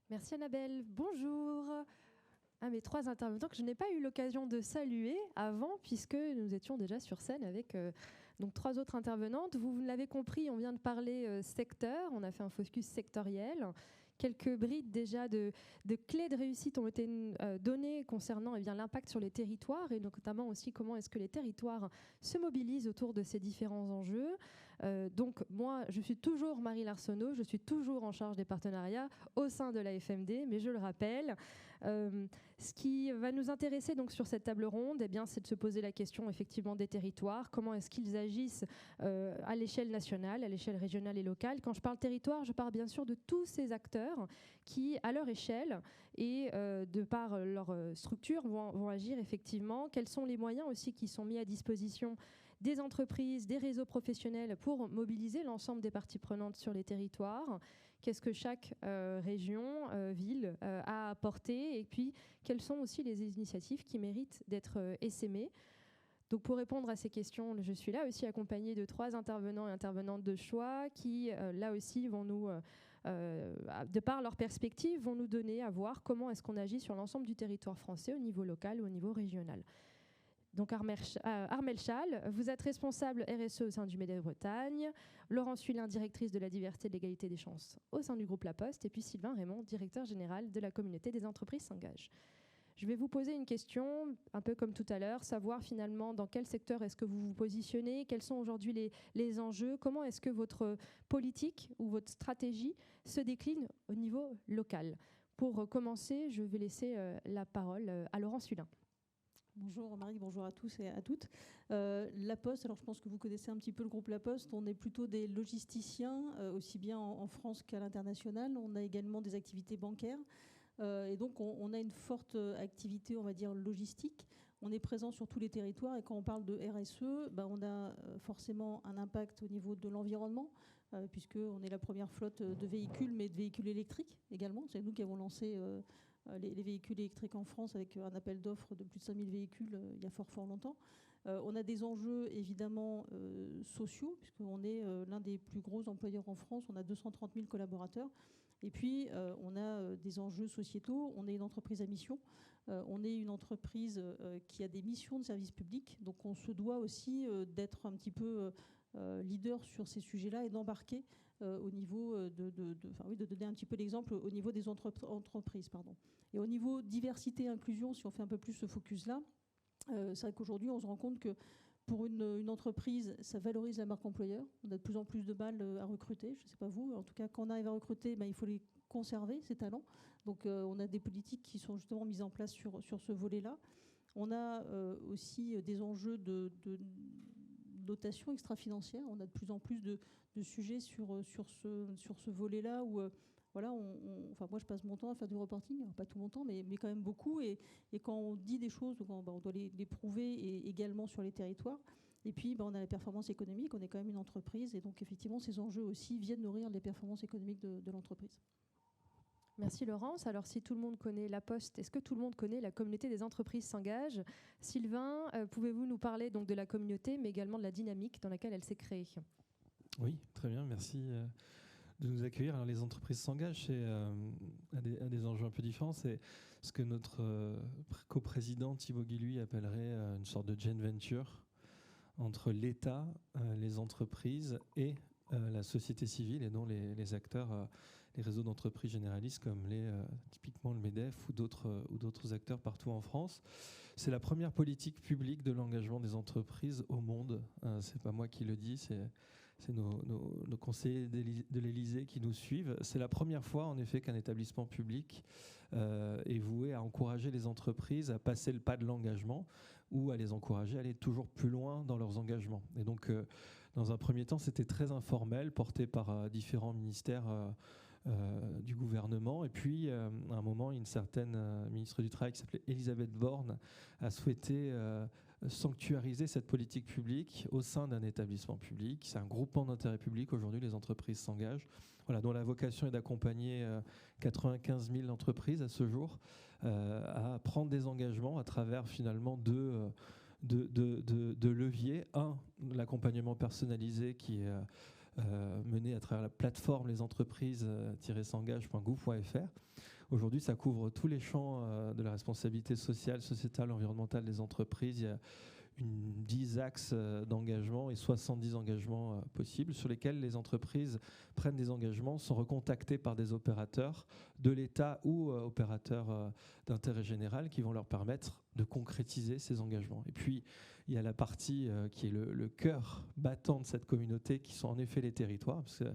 Merci Annabelle. Bonjour à mes trois intervenants que je n'ai pas eu l'occasion de saluer avant puisque nous étions déjà sur scène avec donc trois autres intervenantes. Vous l'avez compris, on vient de parler secteur, on a fait un focus sectoriel. Quelques brides déjà de clés de réussite ont été données concernant l'impact sur les territoires et notamment aussi comment est-ce que les territoires se mobilisent autour de ces différents enjeux. Donc moi, je suis toujours Marie Larsonneau, je suis toujours en charge des partenariats au sein de la FMD, mais je le rappelle, ce qui va nous intéresser donc sur cette table ronde, c'est de se poser la question effectivement des territoires, comment est-ce qu'ils agissent à l'échelle nationale, à l'échelle régionale et locale. Quand je parle territoire, je parle bien sûr de tous ces acteurs qui, à leur échelle et de par leur structure, vont agir effectivement. Quels sont les moyens aussi qui sont mis à disposition des entreprises, des réseaux professionnels pour mobiliser l'ensemble des parties prenantes sur les territoires? Qu'est-ce que chaque région, ville a apporté? Et puis, quelles sont aussi les initiatives qui méritent d'être essaimées? Donc pour répondre à ces questions, je suis là aussi accompagnée de trois intervenants et intervenantes de choix qui, là aussi, vont nous, de par leur perspective, vont nous donner à voir comment est-ce qu'on agit sur l'ensemble du territoire français au niveau local ou au niveau régional. Donc Armelle Chal, vous êtes responsable RSE au sein du MEDEF-Bretagne, Laurence Hulin, directrice de la diversité et de l'égalité des chances au sein du groupe La Poste, et puis Sylvain Raymond, directeur général de la communauté des entreprises s'engagent. Je vais vous poser une question, un peu comme tout à l'heure, savoir finalement dans quel secteur est-ce que vous vous positionnez, quels sont aujourd'hui les enjeux, comment est-ce que votre politique ou votre stratégie se décline au niveau local. Pour commencer, je vais laisser la parole à Laurence Hulin. Bonjour Marie, bonjour à tous et à toutes. La Poste, alors je pense que vous connaissez un petit peu le groupe La Poste, on est plutôt des logisticiens, aussi bien en France qu'à l'international. On a également des activités bancaires. Et donc, on a une forte activité, on va dire, logistique. On est présent sur tous les territoires. Et quand on parle de RSE, on a forcément un impact au niveau de l'environnement, puisqu'on est la première flotte de véhicules, mais de véhicules électriques également. C'est nous qui avons lancé les véhicules électriques en France avec un appel d'offres de plus de 5000 véhicules il y a fort longtemps. On a des enjeux évidemment sociaux, puisqu'on est l'un des plus gros employeurs en France. On a 230 000 collaborateurs. Et puis, on a des enjeux sociétaux. On est une entreprise à mission. On est une entreprise qui a des missions de service public. Donc, on se doit aussi d'être un petit peu leader sur ces sujets-là et d'embarquer au niveau de donner un petit peu l'exemple au niveau des entreprises. Et au niveau diversité et inclusion, si on fait un peu plus ce focus-là, c'est vrai qu'aujourd'hui, on se rend compte que pour une entreprise, ça valorise la marque employeur. On a de plus en plus de mal à recruter. Je ne sais pas vous. En tout cas, quand on arrive à recruter, il faut les conserver, ces talents. Donc, on a des politiques qui sont justement mises en place sur ce volet-là. On a aussi des enjeux de dotation extra-financière. On a de plus en plus de sujets sur ce volet-là où... Voilà, moi, je passe mon temps à faire du reporting, alors pas tout mon temps, mais quand même beaucoup. Et quand on dit des choses, on doit les prouver et également sur les territoires. Et puis, on a la performance économique. On est quand même une entreprise. Et donc, effectivement, ces enjeux aussi viennent nourrir les performances économiques de l'entreprise. Merci Laurence. Alors si tout le monde connaît La Poste, est-ce que tout le monde connaît la communauté des entreprises s'engagent? Sylvain, pouvez-vous nous parler donc de la communauté, mais également de la dynamique dans laquelle elle s'est créée? Oui, très bien, merci de nous accueillir. Alors, les entreprises s'engagent, c'est un des enjeux un peu différents. C'est ce que notre coprésident Thibaut Guilluy appellerait une sorte de joint venture entre l'État, les entreprises et la société civile, et non les acteurs, les réseaux d'entreprises généralistes comme typiquement le MEDEF ou d'autres acteurs partout en France. C'est la première politique publique de l'engagement des entreprises au monde. C'est pas moi qui le dis, c'est nos conseillers de l'Élysée qui nous suivent. C'est la première fois, en effet, qu'un établissement public est voué à encourager les entreprises à passer le pas de l'engagement ou à les encourager à aller toujours plus loin dans leurs engagements. Et donc, dans un premier temps, c'était très informel, porté par différents ministères du gouvernement. Et puis, à un moment, une certaine ministre du Travail qui s'appelait Elisabeth Borne a souhaité sanctuariser cette politique publique au sein d'un établissement public. C'est un groupement d'intérêt public. Aujourd'hui, les entreprises s'engagent, dont la vocation est d'accompagner 95 000 entreprises à ce jour à prendre des engagements à travers finalement deux leviers. Un, l'accompagnement personnalisé qui est mené à travers la plateforme lesentreprise-s'engage.gouv.fr, aujourd'hui, ça couvre tous les champs de la responsabilité sociale, sociétale, environnementale des entreprises. Il y a 10 axes d'engagement et 70 engagements possibles sur lesquels les entreprises prennent des engagements, sont recontactées par des opérateurs de l'État ou opérateurs d'intérêt général qui vont leur permettre de concrétiser ces engagements. Et puis, il y a la partie qui est le cœur battant de cette communauté, qui sont en effet les territoires, parce que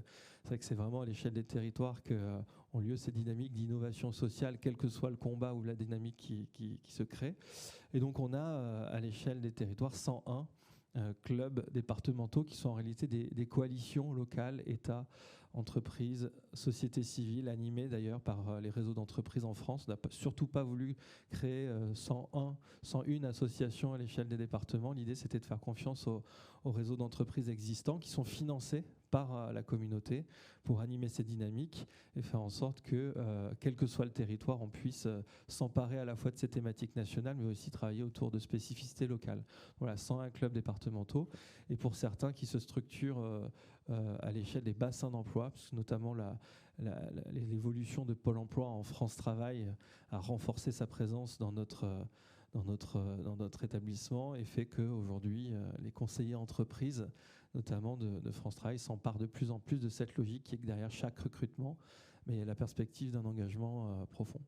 c'est vrai que c'est vraiment à l'échelle des territoires qu'ont lieu ces dynamiques d'innovation sociale, quel que soit le combat ou la dynamique qui se crée. Et donc on a à l'échelle des territoires 101 clubs départementaux qui sont en réalité des coalitions locales, État, entreprises, société civile, animées d'ailleurs par les réseaux d'entreprises en France. On n'a surtout pas voulu créer 101 associations à l'échelle des départements. L'idée, c'était de faire confiance aux réseaux d'entreprises existants qui sont financés par la communauté pour animer ces dynamiques et faire en sorte que, quel que soit le territoire, on puisse s'emparer à la fois de ces thématiques nationales, mais aussi travailler autour de spécificités locales. Voilà, 101 clubs départementaux, et pour certains qui se structurent à l'échelle des bassins d'emploi, parce que notamment l'évolution de Pôle emploi en France Travail a renforcé sa présence dans notre établissement et fait qu'aujourd'hui, les conseillers entreprises, notamment de France Travail, s'emparent de plus en plus de cette logique qui est que derrière chaque recrutement, mais il y a la perspective d'un engagement profond.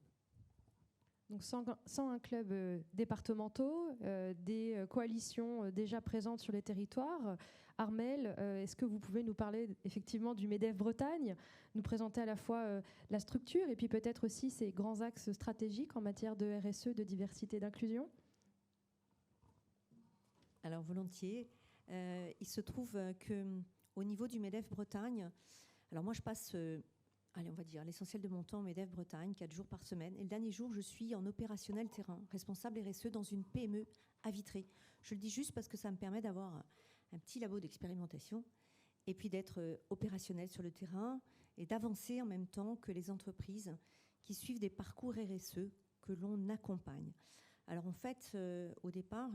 Donc 101 clubs départementaux, des coalitions déjà présentes sur les territoires. Armelle, est-ce que vous pouvez nous parler effectivement du MEDEF Bretagne, nous présenter à la fois la structure et puis peut-être aussi ces grands axes stratégiques en matière de RSE, de diversité et d'inclusion? Alors volontiers. Il se trouve qu'au niveau du MEDEF Bretagne, alors moi je passe... on va dire l'essentiel de mon temps au MEDEF Bretagne, 4 jours par semaine. Et le dernier jour, je suis en opérationnel terrain, responsable RSE dans une PME à Vitré. Je le dis juste parce que ça me permet d'avoir un petit labo d'expérimentation et puis d'être opérationnel sur le terrain et d'avancer en même temps que les entreprises qui suivent des parcours RSE que l'on accompagne. Alors en fait, au départ,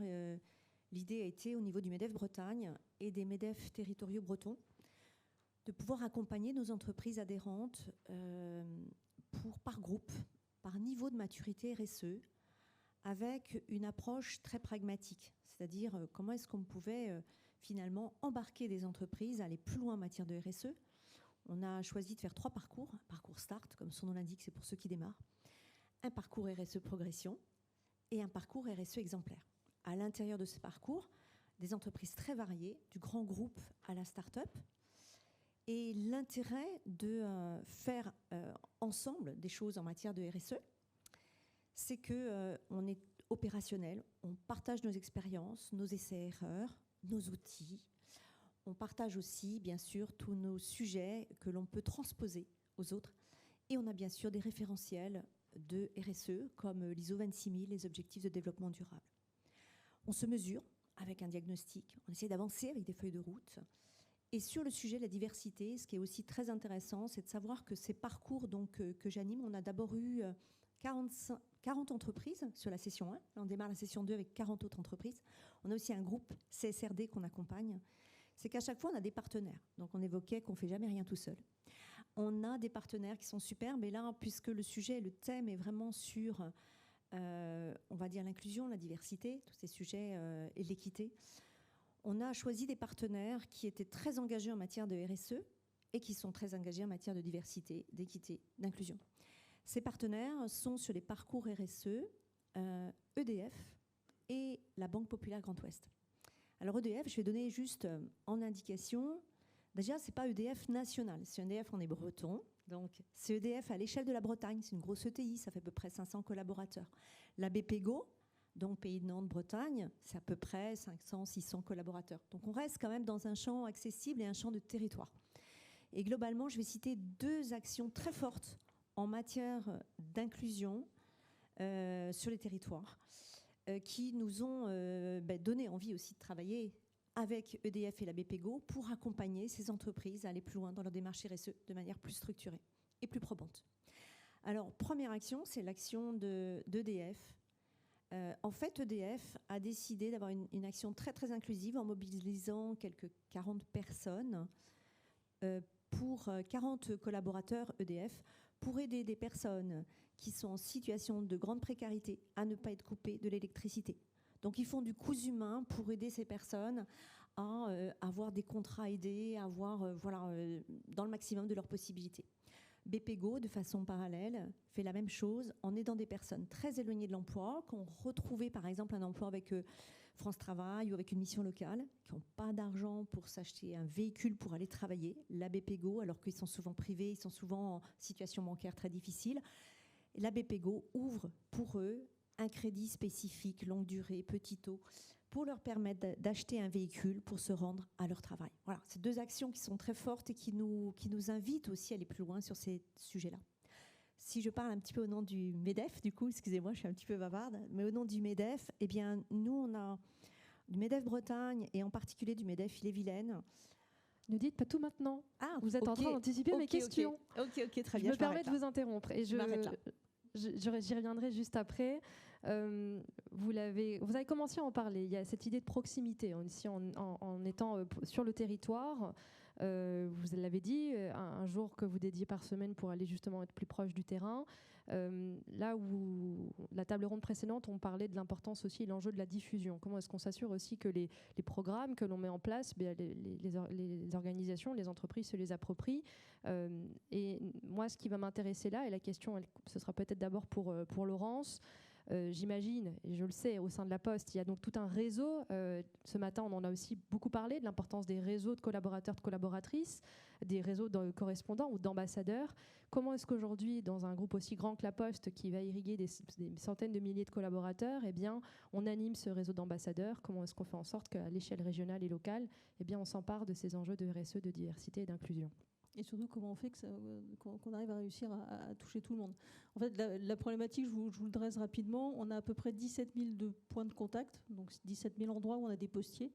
l'idée a été au niveau du MEDEF Bretagne et des MEDEF territoriaux bretons de pouvoir accompagner nos entreprises adhérentes par groupe, par niveau de maturité RSE, avec une approche très pragmatique, c'est-à-dire comment est-ce qu'on pouvait finalement embarquer des entreprises, aller plus loin en matière de RSE. On a choisi de faire 3 parcours, un parcours START, comme son nom l'indique, c'est pour ceux qui démarrent, un parcours RSE progression et un parcours RSE exemplaire. À l'intérieur de ce parcours, des entreprises très variées, du grand groupe à la start-up. Et l'intérêt de faire ensemble des choses en matière de RSE, c'est qu'on est opérationnel, on partage nos expériences, nos essais-erreurs, nos outils. On partage aussi, bien sûr, tous nos sujets que l'on peut transposer aux autres. Et on a bien sûr des référentiels de RSE, comme l'ISO 26000, les objectifs de développement durable. On se mesure avec un diagnostic, on essaie d'avancer avec des feuilles de route. Et sur le sujet de la diversité, ce qui est aussi très intéressant, c'est de savoir que ces parcours que j'anime, on a d'abord eu 40 entreprises sur la session 1. Là, on démarre la session 2 avec 40 autres entreprises. On a aussi un groupe CSRD qu'on accompagne. C'est qu'à chaque fois, on a des partenaires. Donc, on évoquait qu'on ne fait jamais rien tout seul. On a des partenaires qui sont superbes. Et là, puisque le sujet, le thème est vraiment sur, on va dire, l'inclusion, la diversité, tous ces sujets et l'équité, on a choisi des partenaires qui étaient très engagés en matière de RSE et qui sont très engagés en matière de diversité, d'équité, d'inclusion. Ces partenaires sont sur les parcours RSE, EDF et la Banque Populaire Grand Ouest. Alors EDF, je vais donner juste en indication, déjà ce n'est pas EDF national, c'est EDF, on est breton, donc c'est EDF à l'échelle de la Bretagne, c'est une grosse ETI, ça fait à peu près 500 collaborateurs. La BPGO, donc Pays de Nantes, Bretagne, c'est à peu près 500, 600 collaborateurs. Donc on reste quand même dans un champ accessible et un champ de territoire. Et globalement, je vais citer 2 actions très fortes en matière d'inclusion sur les territoires qui nous ont donné envie aussi de travailler avec EDF et la BPGO pour accompagner ces entreprises à aller plus loin dans leur démarche RSE de manière plus structurée et plus probante. Alors, première action, c'est l'action d'EDF. En fait, EDF a décidé d'avoir une action très, très inclusive en mobilisant quelques 40 personnes pour 40 collaborateurs EDF pour aider des personnes qui sont en situation de grande précarité à ne pas être coupées de l'électricité. Donc ils font du cousu humain pour aider ces personnes à avoir des contrats aidés, à avoir dans le maximum de leurs possibilités. BPGO, de façon parallèle, fait la même chose en aidant des personnes très éloignées de l'emploi, qui ont retrouvé par exemple un emploi avec France Travail ou avec une mission locale, qui n'ont pas d'argent pour s'acheter un véhicule pour aller travailler. La BPGO, alors qu'ils sont souvent privés, ils sont souvent en situation bancaire très difficile, la BPGO ouvre pour eux un crédit spécifique, longue durée, petit taux, pour leur permettre d'acheter un véhicule pour se rendre à leur travail. Voilà, c'est 2 actions qui sont très fortes et qui nous invitent aussi à aller plus loin sur ces sujets-là. Si je parle un petit peu au nom du MEDEF, du coup, excusez-moi, je suis un petit peu bavarde, mais au nom du MEDEF, eh bien, nous, on a du MEDEF Bretagne et en particulier du MEDEF Ille-et-Vilaine. Ne dites pas tout maintenant. Ah, vous êtes en train d'anticiper mes questions. Ok, très bien. Je me permets de vous interrompre. Et j'y reviendrai juste après. Vous avez commencé à en parler. Il y a cette idée de proximité ici en étant sur le territoire. Vous l'avez dit, un jour que vous dédiez par semaine pour aller justement être plus proche du terrain. Là où la table ronde précédente, on parlait de l'importance aussi, l'enjeu de la diffusion. Comment est-ce qu'on s'assure aussi que les programmes que l'on met en place, les organisations, les entreprises se les approprient. Et moi, ce qui va m'intéresser là, et la question, ce sera peut-être d'abord pour Laurence. J'imagine, et je le sais, au sein de la Poste, il y a donc tout un réseau. Ce matin, on en a aussi beaucoup parlé de l'importance des réseaux de collaborateurs, de collaboratrices, des réseaux de correspondants ou d'ambassadeurs. Comment est-ce qu'aujourd'hui, dans un groupe aussi grand que la Poste, qui va irriguer des centaines de milliers de collaborateurs, eh bien, on anime ce réseau d'ambassadeurs? Comment est-ce qu'on fait en sorte qu'à l'échelle régionale et locale, eh bien, on s'empare de ces enjeux de RSE, de diversité et d'inclusion? Et surtout, comment on fait qu'on arrive à réussir à toucher tout le monde. En fait, la problématique, je vous le dresse rapidement, on a à peu près 17 000 de points de contact, donc 17 000 endroits où on a des postiers.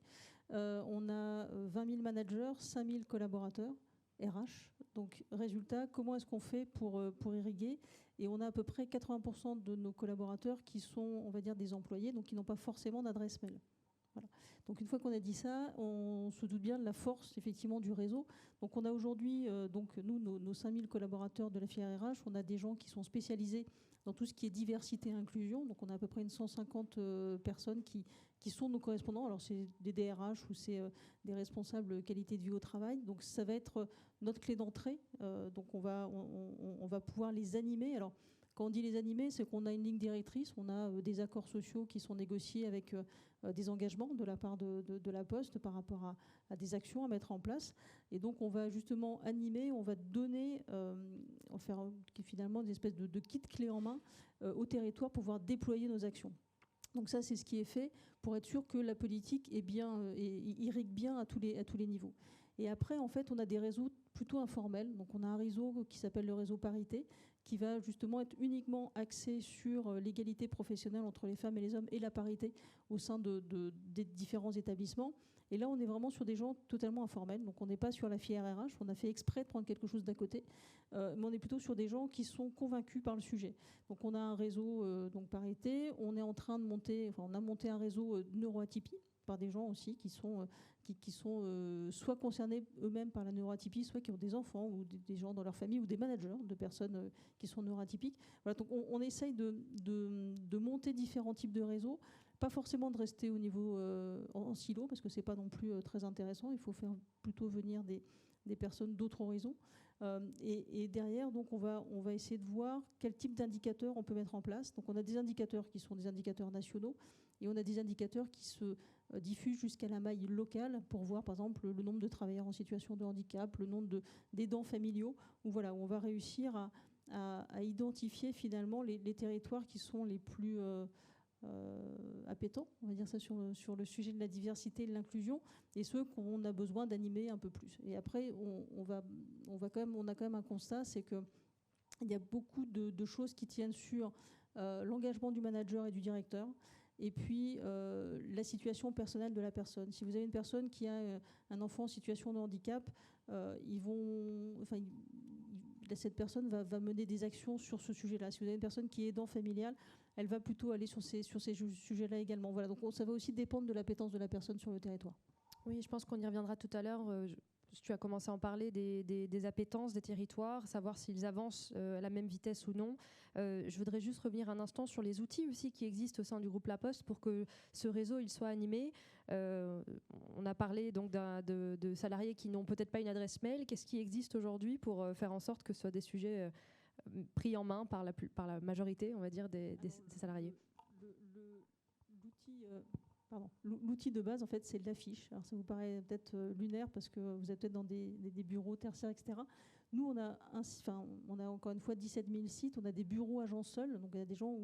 On a 20 000 managers, 5 000 collaborateurs, RH. Donc, résultat, comment est-ce qu'on fait pour irriguer? Et on a à peu près 80% de nos collaborateurs qui sont, on va dire, des employés, donc qui n'ont pas forcément d'adresse mail. Voilà. Donc une fois qu'on a dit ça, on se doute bien de la force effectivement du réseau. Donc on a aujourd'hui, nos 5000 collaborateurs de la filière RH, on a des gens qui sont spécialisés dans tout ce qui est diversité et inclusion. Donc on a à peu près 150 personnes qui sont nos correspondants. Alors c'est des DRH ou c'est des responsables qualité de vie au travail. Donc ça va être notre clé d'entrée. Donc on va pouvoir les animer. Alors quand on dit les animer, c'est qu'on a une ligne directrice, on a des accords sociaux qui sont négociés avec des engagements de la part de la Poste par rapport à des actions à mettre en place. Et donc, on va justement animer, on va donner, on va faire finalement des espèces de kit clés en main au territoire pour pouvoir déployer nos actions. Donc ça, c'est ce qui est fait pour être sûr que la politique irrigue bien à tous les niveaux. Et après, en fait, on a des réseaux plutôt informels. Donc, on a un réseau qui s'appelle le réseau Parité, qui va justement être uniquement axé sur l'égalité professionnelle entre les femmes et les hommes et la parité au sein des différents établissements. Et là, on est vraiment sur des gens totalement informels. Donc, on n'est pas sur la filière RH. On a fait exprès de prendre quelque chose d'à côté. Mais on est plutôt sur des gens qui sont convaincus par le sujet. Donc, on a un réseau Parité. On est en train de monter, on a monté un réseau neuroatypie par des gens aussi qui sont soit concernés eux-mêmes par la neuroatypie, soit qui ont des enfants ou des gens dans leur famille ou des managers de personnes qui sont neuroatypiques. Voilà, donc on essaye de monter différents types de réseaux, pas forcément de rester au niveau en silo, parce que c'est pas non plus très intéressant. Il faut faire plutôt venir des personnes d'autres horizons. Et derrière, donc, on va essayer de voir quel type d'indicateurs on peut mettre en place. Donc on a des indicateurs qui sont des indicateurs nationaux et on a des indicateurs qui se diffusent jusqu'à la maille locale pour voir par exemple le nombre de travailleurs en situation de handicap, le nombre d'aidants familiaux, où voilà, où on va réussir à identifier finalement les territoires qui sont les plus appétants, on va dire ça, sur le sujet de la diversité et de l'inclusion, et ceux qu'on a besoin d'animer un peu plus. Et après, on a quand même un constat, c'est qu'il y a beaucoup de choses qui tiennent sur l'engagement du manager et du directeur, et puis la situation personnelle de la personne. Si vous avez une personne qui a un enfant en situation de handicap, cette personne va mener des actions sur ce sujet-là. Si vous avez une personne qui est aidant familial, elle va plutôt aller sur ces sujets-là également. Voilà, donc ça va aussi dépendre de l'appétence de la personne sur le territoire. Oui, je pense qu'on y reviendra tout à l'heure. tu as commencé à en parler, des appétences des territoires, savoir s'ils avancent à la même vitesse ou non. Je voudrais juste revenir un instant sur les outils aussi qui existent au sein du groupe La Poste pour que ce réseau il soit animé. On a parlé donc de salariés qui n'ont peut-être pas une adresse mail. Qu'est-ce qui existe aujourd'hui pour faire en sorte que ce soit des sujets pris en main par la majorité, on va dire, des salariés? L'outil de base, en fait, c'est l'affiche. Alors, ça vous paraît peut-être lunaire parce que vous êtes peut-être dans des bureaux tertiaires, etc. Nous, on a encore une fois 17 000 sites. On a des bureaux agents seuls. Donc, il y a des gens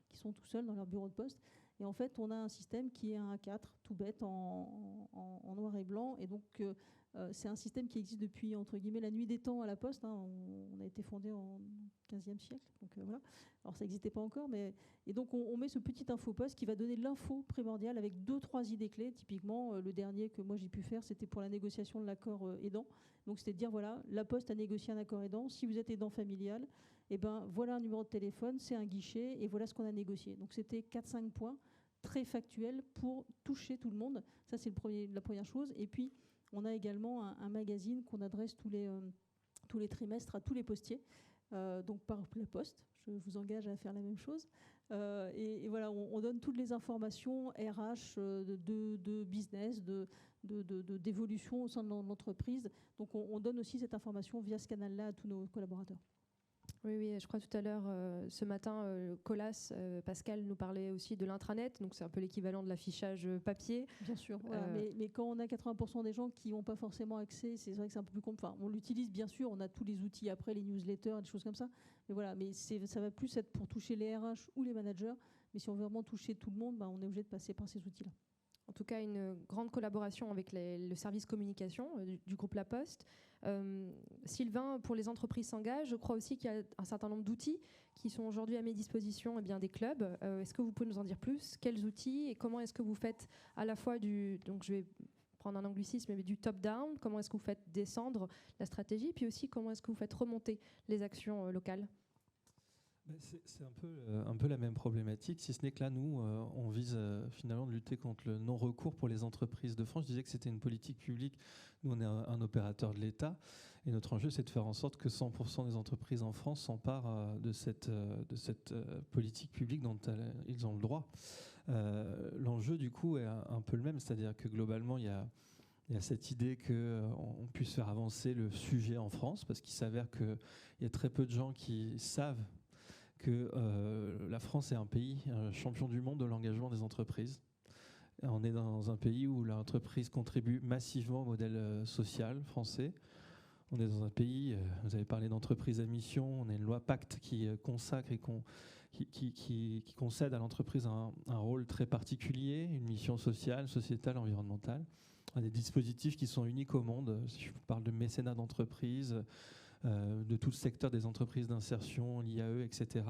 qui sont tout seuls dans leur bureau de poste. Et en fait, on a un système qui est un A4, tout bête, en noir et blanc. Et donc, c'est un système qui existe depuis, entre guillemets, la nuit des temps à la Poste. Hein. On a été fondé en 15e siècle. Donc, voilà. Alors, ça n'existait pas encore. Et donc, on met ce petit infoposte qui va donner l'info primordiale avec 2-3 idées clés. Typiquement, le dernier que moi j'ai pu faire, c'était pour la négociation de l'accord aidant. Donc, c'était de dire, voilà, la Poste a négocié un accord aidant. Si vous êtes aidant familial, eh ben, voilà un numéro de téléphone, c'est un guichet, et voilà ce qu'on a négocié. Donc, c'était 4-5 points très factuels pour toucher tout le monde. Ça, c'est la première chose. Et puis, on a également un magazine qu'on adresse tous les trimestres à tous les postiers, donc par la Poste. Je vous engage à faire la même chose. Et voilà, on donne toutes les informations RH, de business, d'évolution au sein de l'entreprise. Donc on donne aussi cette information via ce canal-là à tous nos collaborateurs. Oui, je crois tout à l'heure, ce matin, Colas, Pascal nous parlait aussi de l'intranet, donc c'est un peu l'équivalent de l'affichage papier. Bien sûr, voilà. Mais quand on a 80% des gens qui n'ont pas forcément accès, c'est vrai que c'est un peu plus compliqué. Enfin, on l'utilise bien sûr, on a tous les outils après, les newsletters, des choses comme ça. Mais voilà, ça va plus être pour toucher les RH ou les managers. Mais si on veut vraiment toucher tout le monde, on est obligé de passer par ces outils-là. En tout cas, une grande collaboration avec le service communication du groupe La Poste. Sylvain, pour les entreprises s'engagent, je crois aussi qu'il y a un certain nombre d'outils qui sont aujourd'hui à mes dispositions, des clubs. Est-ce que vous pouvez nous en dire plus? Quels outils et comment est-ce que vous faites à la fois donc je vais prendre un anglicisme, mais du top-down, comment est-ce que vous faites descendre la stratégie, puis aussi comment est-ce que vous faites remonter les actions locales? C'est un peu la même problématique, si ce n'est que là, nous, on vise finalement de lutter contre le non-recours pour les entreprises de France. Je disais que c'était une politique publique. Nous, on est un opérateur de l'État. Et notre enjeu, c'est de faire en sorte que 100% des entreprises en France s'emparent de cette politique publique dont ils ont le droit. L'enjeu, du coup, est un peu le même. C'est-à-dire que globalement, il y a cette idée qu'on puisse faire avancer le sujet en France, parce qu'il s'avère qu'il y a très peu de gens qui savent que la France est un pays, un champion du monde de l'engagement des entreprises. On est dans un pays où l'entreprise contribue massivement au modèle social français. On est dans un pays, vous avez parlé d'entreprise à mission, on a une loi Pacte qui consacre et qui concède à l'entreprise un rôle très particulier, une mission sociale, sociétale, environnementale. On a des dispositifs qui sont uniques au monde. Si je vous parle de mécénat d'entreprise, de tout le secteur des entreprises d'insertion, l'IAE, etc.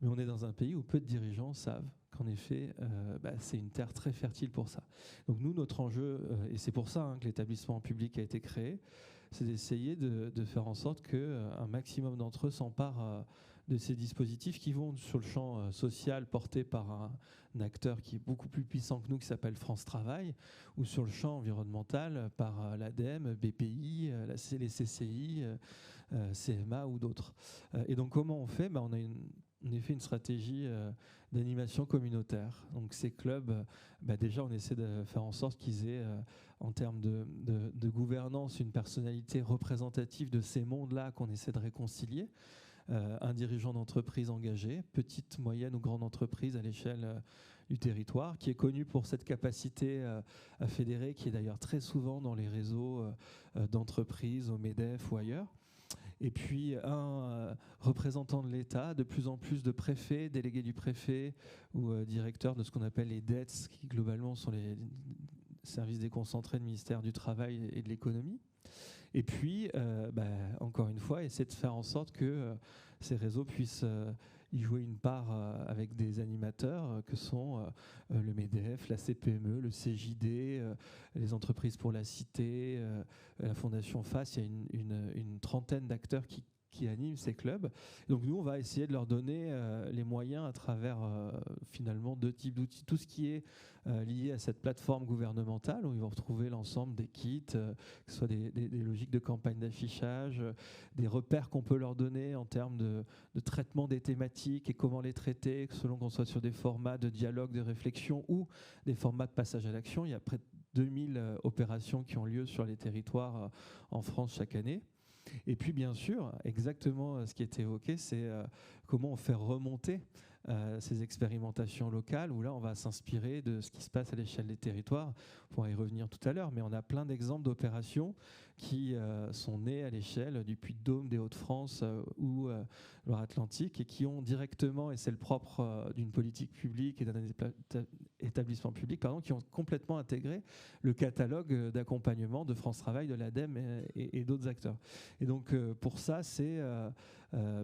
Mais on est dans un pays où peu de dirigeants savent qu'en effet, c'est une terre très fertile pour ça. Donc nous, notre enjeu, et c'est pour ça que l'établissement public a été créé, c'est d'essayer de faire en sorte qu'un maximum d'entre eux s'emparent de ces dispositifs qui vont sur le champ social porté par un acteur qui est beaucoup plus puissant que nous, qui s'appelle France Travail, ou sur le champ environnemental par l'ADEME, BPI, les CCI, CMA ou d'autres. Et donc comment on fait? On a en effet une stratégie d'animation communautaire. Donc ces clubs, déjà on essaie de faire en sorte qu'ils aient, en termes de gouvernance, une personnalité représentative de ces mondes-là qu'on essaie de réconcilier. Un dirigeant d'entreprise engagé, petite, moyenne ou grande entreprise à l'échelle du territoire, qui est connu pour cette capacité à fédérer, qui est d'ailleurs très souvent dans les réseaux d'entreprises, au MEDEF ou ailleurs. Et puis un représentant de l'État, de plus en plus de préfets, délégués du préfet ou directeurs de ce qu'on appelle les DETS, qui globalement sont les services déconcentrés du ministère du Travail et de l'Économie. Et puis, encore une fois, essayer de faire en sorte que ces réseaux puissent y jouer une part avec des animateurs que sont le MEDEF, la CPME, le CJD, les entreprises pour la cité, la Fondation FACE. Il y a une trentaine d'acteurs qui qui animent ces clubs. Donc nous, on va essayer de leur donner les moyens à travers finalement 2 types d'outils. Tout ce qui est lié à cette plateforme gouvernementale, où ils vont retrouver l'ensemble des kits, que ce soit des logiques de campagne d'affichage, des repères qu'on peut leur donner en termes de traitement des thématiques et comment les traiter, selon qu'on soit sur des formats de dialogue, de réflexion ou des formats de passage à l'action. Il y a près de 2000 opérations qui ont lieu sur les territoires en France chaque année. Et puis bien sûr, exactement ce qui est évoqué, c'est comment on fait remonter ces expérimentations locales, où là on va s'inspirer de ce qui se passe à l'échelle des territoires. On pourra y revenir tout à l'heure, mais on a plein d'exemples d'opérations qui sont nées à l'échelle du Puy-de-Dôme, des Hauts-de-France ou Loire-Atlantique, et qui ont directement, et c'est le propre d'une politique publique et d'un établissement public, qui ont complètement intégré le catalogue d'accompagnement de France Travail, de l'ADEME et d'autres acteurs. Et donc pour ça, c'est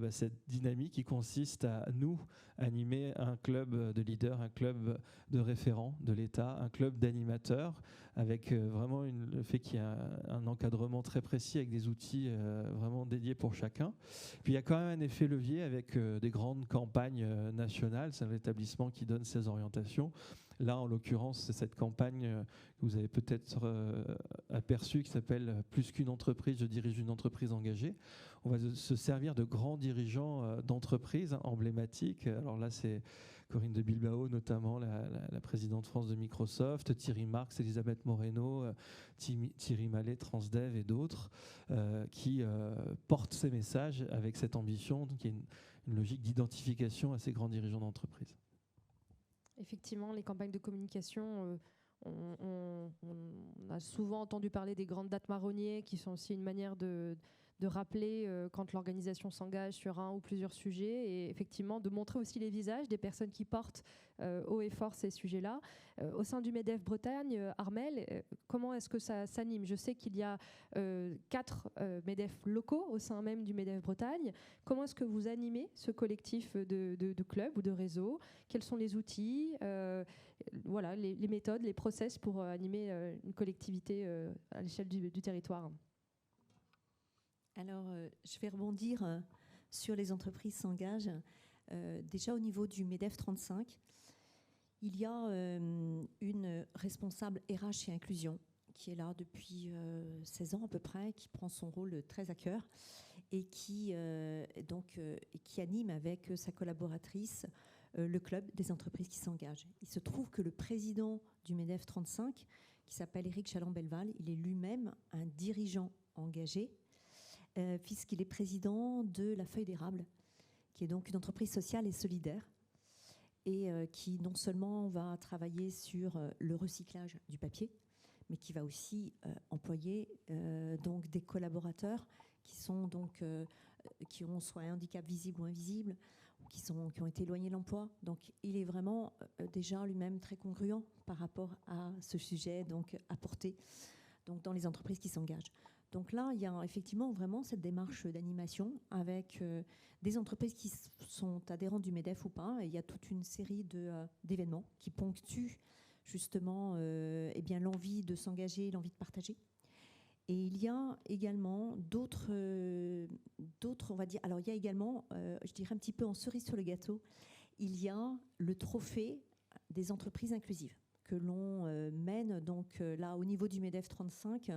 cette dynamique qui consiste à nous animer un club de leaders, un club de référents de l'État, un club d'animateurs, avec vraiment le fait qu'il y a un encadrement très précis avec des outils vraiment dédiés pour chacun. Puis il y a quand même un effet levier avec des grandes campagnes nationales. C'est l'établissement qui donne ces orientations. Là, en l'occurrence, c'est cette campagne que vous avez peut-être aperçue, qui s'appelle « Plus qu'une entreprise, je dirige une entreprise engagée ». On va se servir de grands dirigeants d'entreprises emblématiques. Alors là, c'est Corinne de Bilbao, notamment la présidente France de Microsoft, Thierry Marx, Elisabeth Moreno, Thierry Mallet, Transdev et d'autres, qui portent ces messages avec cette ambition, qui est une logique d'identification à ces grands dirigeants d'entreprise. Effectivement, les campagnes de communication, on a souvent entendu parler des grandes dates marronniers, qui sont aussi une manière de rappeler quand l'organisation s'engage sur un ou plusieurs sujets, et effectivement de montrer aussi les visages des personnes qui portent haut et fort ces sujets-là. Au sein du MEDEF Bretagne, Armelle, comment est-ce que ça s'anime ? Je sais qu'il y a 4 MEDEF locaux au sein même du MEDEF Bretagne. Comment est-ce que vous animez ce collectif de clubs ou de réseaux ? Quels sont les outils, voilà, les méthodes, les process pour animer une collectivité à l'échelle du territoire ? Alors, je vais rebondir sur les entreprises s'engagent. Déjà au niveau du MEDEF 35, il y a une responsable RH et inclusion qui est là depuis 16 ans à peu près, qui prend son rôle très à cœur et qui anime avec sa collaboratrice le club des entreprises qui s'engagent. Il se trouve que le président du MEDEF 35, qui s'appelle Éric Chalon-Belval, il est lui-même un dirigeant engagé, puisqu'il est président de la Feuille d'Érable, qui est donc une entreprise sociale et solidaire, et qui non seulement va travailler sur le recyclage du papier, mais qui va aussi employer donc des collaborateurs qui ont soit un handicap visible ou invisible, ou qui ont été éloignés de l'emploi. Donc il est vraiment déjà lui-même très congruent par rapport à ce sujet donc apporté donc dans les entreprises qui s'engagent. Donc là, il y a effectivement vraiment cette démarche d'animation avec des entreprises qui sont adhérentes du MEDEF ou pas. Et il y a toute une série d'événements qui ponctuent justement l'envie de s'engager, l'envie de partager. Et il y a également d'autres, on va dire. Alors il y a également, je dirais un petit peu en cerise sur le gâteau, il y a le trophée des entreprises inclusives que l'on mène donc là au niveau du MEDEF 35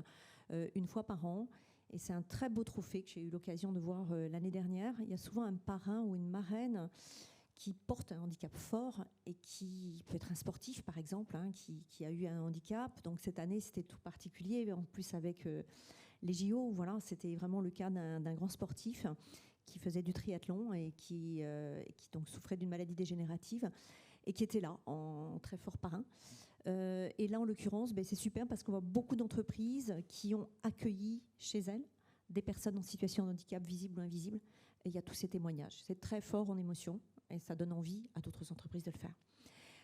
une fois par an. Et c'est un très beau trophée que j'ai eu l'occasion de voir l'année dernière. Il y a souvent un parrain ou une marraine qui porte un handicap fort et qui peut être un sportif, par exemple, qui a eu un handicap. Donc cette année, c'était tout particulier. En plus, avec les JO, voilà, c'était vraiment le cas d'un grand sportif qui faisait du triathlon et qui donc souffrait d'une maladie dégénérative et qui était là en très fort parrain. Et là, en l'occurrence, c'est super parce qu'on voit beaucoup d'entreprises qui ont accueilli chez elles des personnes en situation de handicap visible ou invisible. Et il y a tous ces témoignages. C'est très fort en émotion et ça donne envie à d'autres entreprises de le faire.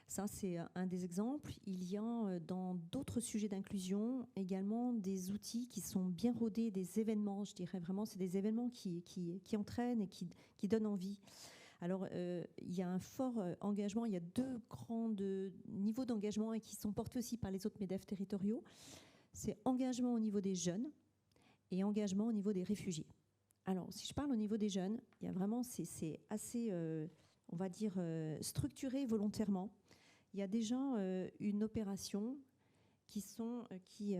Ça, c'est un des exemples. Il y a dans d'autres sujets d'inclusion également des outils qui sont bien rodés, des événements, je dirais vraiment, c'est des événements qui entraînent et qui donnent envie. Alors, il y a un fort engagement, il y a 2 grands niveaux d'engagement et qui sont portés aussi par les autres MEDEF territoriaux. C'est engagement au niveau des jeunes et engagement au niveau des réfugiés. Alors, si je parle au niveau des jeunes, il y a vraiment, c'est assez, on va dire, structuré volontairement. Il y a déjà une opération qui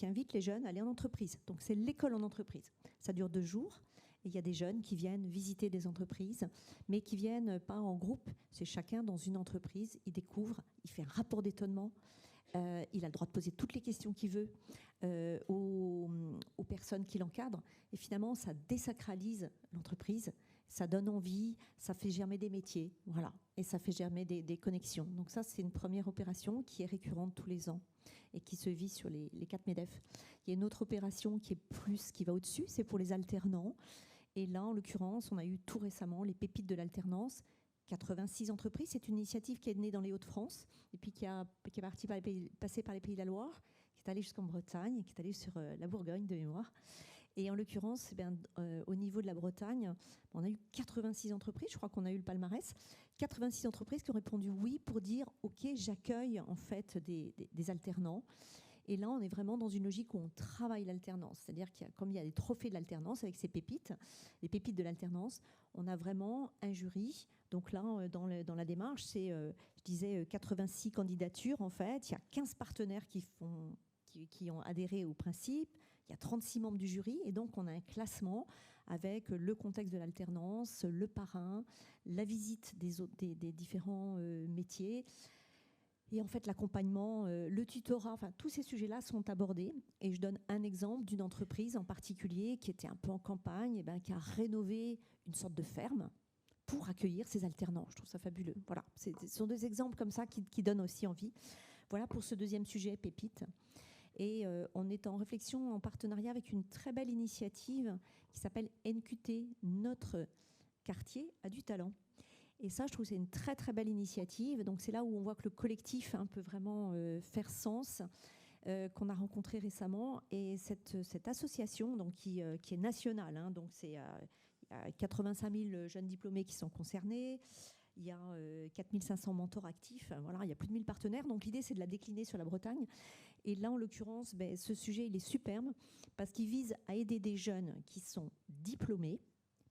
invite les jeunes à aller en entreprise. Donc, c'est l'école en entreprise. Ça dure 2 jours. Et il y a des jeunes qui viennent visiter des entreprises, mais qui viennent pas en groupe. C'est chacun dans une entreprise. Il découvre, il fait un rapport d'étonnement. Il a le droit de poser toutes les questions qu'il veut aux personnes qui l'encadrent. Et finalement, ça désacralise l'entreprise. Ça donne envie, ça fait germer des métiers. Voilà. Et ça fait germer des connexions. Donc ça, c'est une première opération qui est récurrente tous les ans et qui se vit sur les 4 MEDEF. Il y a une autre opération qui va au-dessus, c'est pour les alternants. Et là, en l'occurrence, on a eu tout récemment les pépites de l'alternance. 86 entreprises, c'est une initiative qui est née dans les Hauts-de-France et puis qui est passée par les Pays de la Loire, qui est allée jusqu'en Bretagne et qui est allée sur la Bourgogne de mémoire. Et en l'occurrence, au niveau de la Bretagne, on a eu 86 entreprises, je crois qu'on a eu le palmarès, 86 entreprises qui ont répondu oui pour dire « Ok, j'accueille en fait des alternants ». Et là, on est vraiment dans une logique où on travaille l'alternance. C'est-à-dire comme il y a des trophées de l'alternance avec ces pépites, les pépites de l'alternance, on a vraiment un jury. Donc là, dans la démarche, c'est, je disais, 86 candidatures en fait. Il y a 15 partenaires qui ont adhéré au principe. Il y a 36 membres du jury. Et donc, on a un classement avec le contexte de l'alternance, le parrain, la visite des différents métiers. Et en fait, l'accompagnement, le tutorat, enfin, tous ces sujets-là sont abordés. Et je donne un exemple d'une entreprise en particulier qui était un peu en campagne, qui a rénové une sorte de ferme pour accueillir ses alternants. Je trouve ça fabuleux. Voilà, ce sont des exemples comme ça qui donnent aussi envie. Voilà pour ce deuxième sujet, Pépite. Et on est en réflexion en partenariat avec une très belle initiative qui s'appelle NQT, Notre quartier a du talent. Et ça, je trouve que c'est une très très belle initiative. Donc c'est là où on voit que le collectif peut vraiment faire sens, qu'on a rencontré récemment. Et cette association donc, qui est nationale, donc c'est il y a 85 000 jeunes diplômés qui sont concernés. Il y a 4 500 mentors actifs. Voilà, il y a plus de 1000 partenaires. Donc l'idée, c'est de la décliner sur la Bretagne. Et là, en l'occurrence, ce sujet, il est superbe parce qu'il vise à aider des jeunes qui sont diplômés,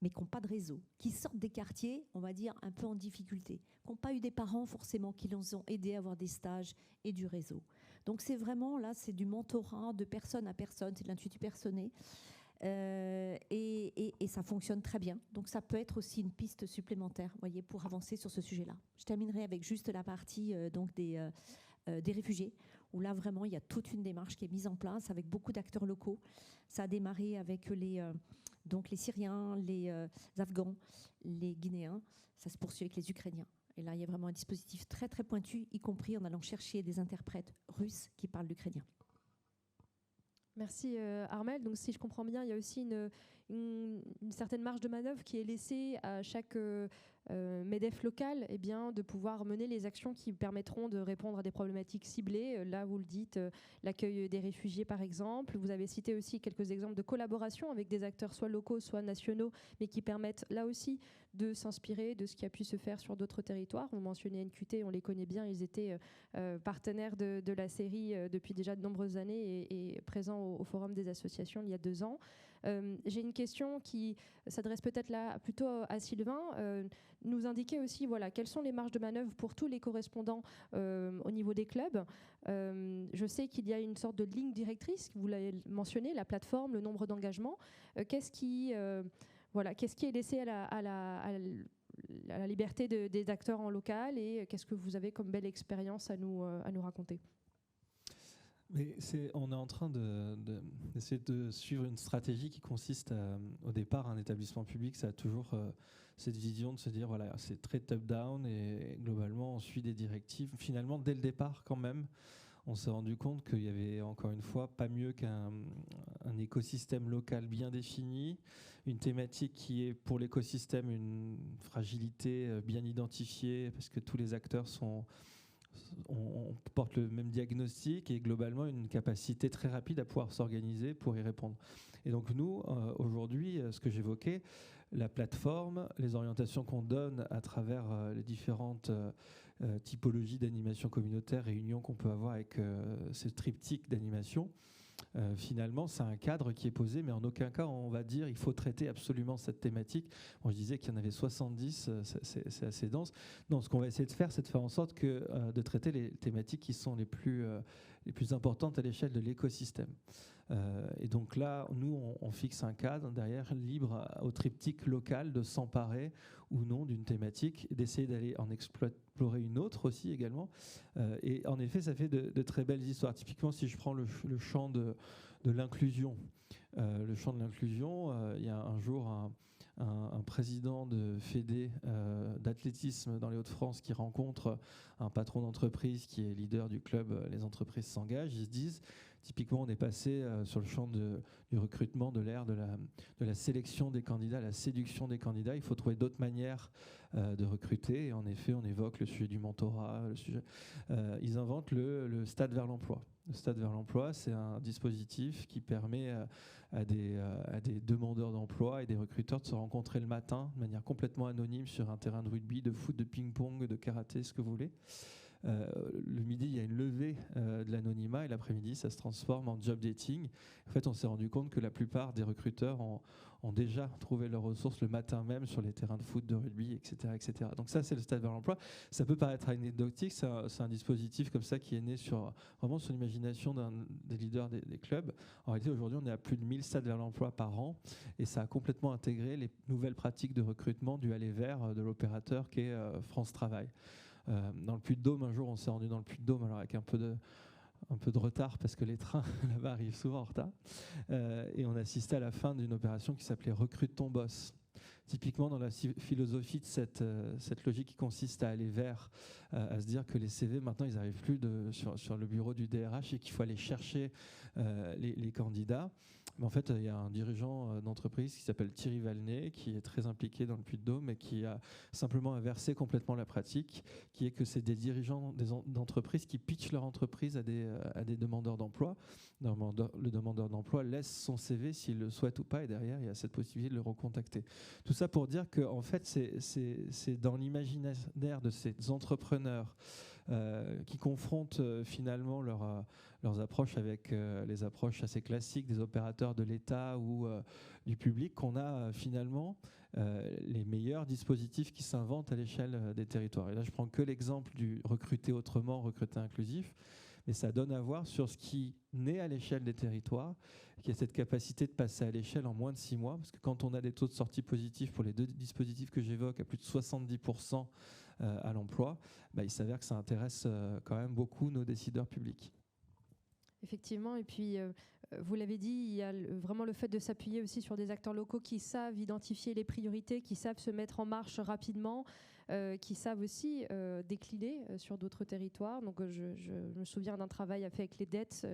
mais qui n'ont pas de réseau, qui sortent des quartiers, on va dire, un peu en difficulté, qui n'ont pas eu des parents forcément qui les ont aidés à avoir des stages et du réseau. Donc c'est vraiment, là, c'est du mentorat de personne à personne, c'est de l'intuitu personné, et ça fonctionne très bien. Donc ça peut être aussi une piste supplémentaire, voyez, pour avancer sur ce sujet-là. Je terminerai avec juste la partie donc des réfugiés, où là, vraiment, il y a toute une démarche qui est mise en place avec beaucoup d'acteurs locaux. Ça a démarré avec donc les Syriens, les Afghans, les Guinéens. Ça se poursuit avec les Ukrainiens. Et là, il y a vraiment un dispositif très, très pointu, y compris en allant chercher des interprètes russes qui parlent l'ukrainien. Merci Armelle. Donc si je comprends bien, il y a aussi une certaine marge de manœuvre qui est laissée à chaque MEDEF local de pouvoir mener les actions qui permettront de répondre à des problématiques ciblées. Là, vous le dites, l'accueil des réfugiés par exemple. Vous avez cité aussi quelques exemples de collaboration avec des acteurs soit locaux, soit nationaux, mais qui permettent là aussi de s'inspirer de ce qui a pu se faire sur d'autres territoires. On mentionnait NQT, on les connaît bien, ils étaient partenaires de la série depuis déjà de nombreuses années et présents au Forum des associations il y a 2 ans. J'ai une question qui s'adresse peut-être là plutôt à Sylvain. Nous indiquer aussi quelles sont les marges de manœuvre pour tous les correspondants au niveau des clubs. Je sais qu'il y a une sorte de ligne directrice, vous l'avez mentionné, la plateforme, le nombre d'engagements. Qu'est-ce qui est laissé à la liberté des acteurs en local et qu'est-ce que vous avez comme belle expérience à nous raconter? Mais on est en train d'essayer de suivre une stratégie qui consiste au départ, un établissement public, ça a toujours cette vision de se dire, voilà, c'est très top-down et globalement, on suit des directives. Finalement, dès le départ, quand même, on s'est rendu compte qu'il y avait, encore une fois, pas mieux qu'un écosystème local bien défini, une thématique qui est pour l'écosystème une fragilité bien identifiée, parce que tous les acteurs on porte le même diagnostic et globalement une capacité très rapide à pouvoir s'organiser pour y répondre. Et donc nous, aujourd'hui, ce que j'évoquais, la plateforme, les orientations qu'on donne à travers les différentes typologies d'animation communautaire, réunions qu'on peut avoir avec ces triptyques d'animation, finalement, c'est un cadre qui est posé, mais en aucun cas on va dire il faut traiter absolument cette thématique. Bon, je disais qu'il y en avait 70, c'est assez dense. Non, ce qu'on va essayer de faire, c'est de faire en sorte de traiter les thématiques qui sont les plus importantes à l'échelle de l'écosystème. Et donc là, nous, on fixe un cadre derrière, libre au triptyque local de s'emparer ou non d'une thématique, d'essayer d'aller en explorer une autre aussi également. Et en effet, ça fait de très belles histoires. Typiquement, si je prends le champ de l'inclusion, il y a un jour un président de fédé d'athlétisme dans les Hauts-de-France qui rencontre un patron d'entreprise qui est leader du club Les Entreprises s'engagent. Ils se disent, typiquement, on est passé sur le champ du recrutement, de l'ère de la sélection des candidats, la séduction des candidats. Il faut trouver d'autres manières de recruter. Et en effet, on évoque le sujet du mentorat. Ils inventent le stade vers l'emploi. Le stade vers l'emploi, c'est un dispositif qui permet à des demandeurs d'emploi et des recruteurs de se rencontrer le matin de manière complètement anonyme sur un terrain de rugby, de foot, de ping-pong, de karaté, ce que vous voulez. Le midi, il y a une levée de l'anonymat et l'après-midi, ça se transforme en job dating. En fait, on s'est rendu compte que la plupart des recruteurs ont déjà trouvé leurs ressources le matin même sur les terrains de foot, de rugby, etc. etc. Donc ça, c'est le stade vers l'emploi. Ça peut paraître anecdotique, c'est un dispositif comme ça qui est né vraiment sur l'imagination des leaders des clubs. En réalité, aujourd'hui, on est à plus de 1000 stades vers l'emploi par an et ça a complètement intégré les nouvelles pratiques de recrutement du aller vers de l'opérateur qui est France Travail. Dans le Puy-de-Dôme, un jour, on s'est rendu dans le Puy-de-Dôme, alors avec un peu de retard parce que les trains là-bas arrivent souvent en retard. Et on assistait à la fin d'une opération qui s'appelait Recrute ton boss. Typiquement, dans la philosophie de cette logique qui consiste à aller vers, à se dire que les CV, maintenant, ils n'arrivent plus sur le bureau du DRH et qu'il faut aller chercher les candidats. Mais en fait, il y a un dirigeant d'entreprise qui s'appelle Thierry Valnet, qui est très impliqué dans le Puy-de-Dôme et qui a simplement inversé complètement la pratique, qui est que c'est des dirigeants d'entreprise qui pitchent leur entreprise à des demandeurs d'emploi. Le demandeur d'emploi laisse son CV s'il le souhaite ou pas, et derrière, il y a cette possibilité de le recontacter. Tout ça pour dire que en fait, c'est dans l'imaginaire de ces entrepreneurs qui confrontent finalement leurs approches avec les approches assez classiques des opérateurs de l'État ou du public qu'on a finalement les meilleurs dispositifs qui s'inventent à l'échelle des territoires. Et là, je prends que l'exemple du recruter autrement, recruter inclusif, mais ça donne à voir sur ce qui naît à l'échelle des territoires, qui a cette capacité de passer à l'échelle en moins de 6 mois, parce que quand on a des taux de sortie positifs pour les deux dispositifs que j'évoque, à plus de 70% à l'emploi, il s'avère que ça intéresse quand même beaucoup nos décideurs publics. Effectivement, et puis vous l'avez dit, il y a vraiment le fait de s'appuyer aussi sur des acteurs locaux qui savent identifier les priorités, qui savent se mettre en marche rapidement, qui savent aussi décliner sur d'autres territoires. Donc je me souviens d'un travail fait avec les dettes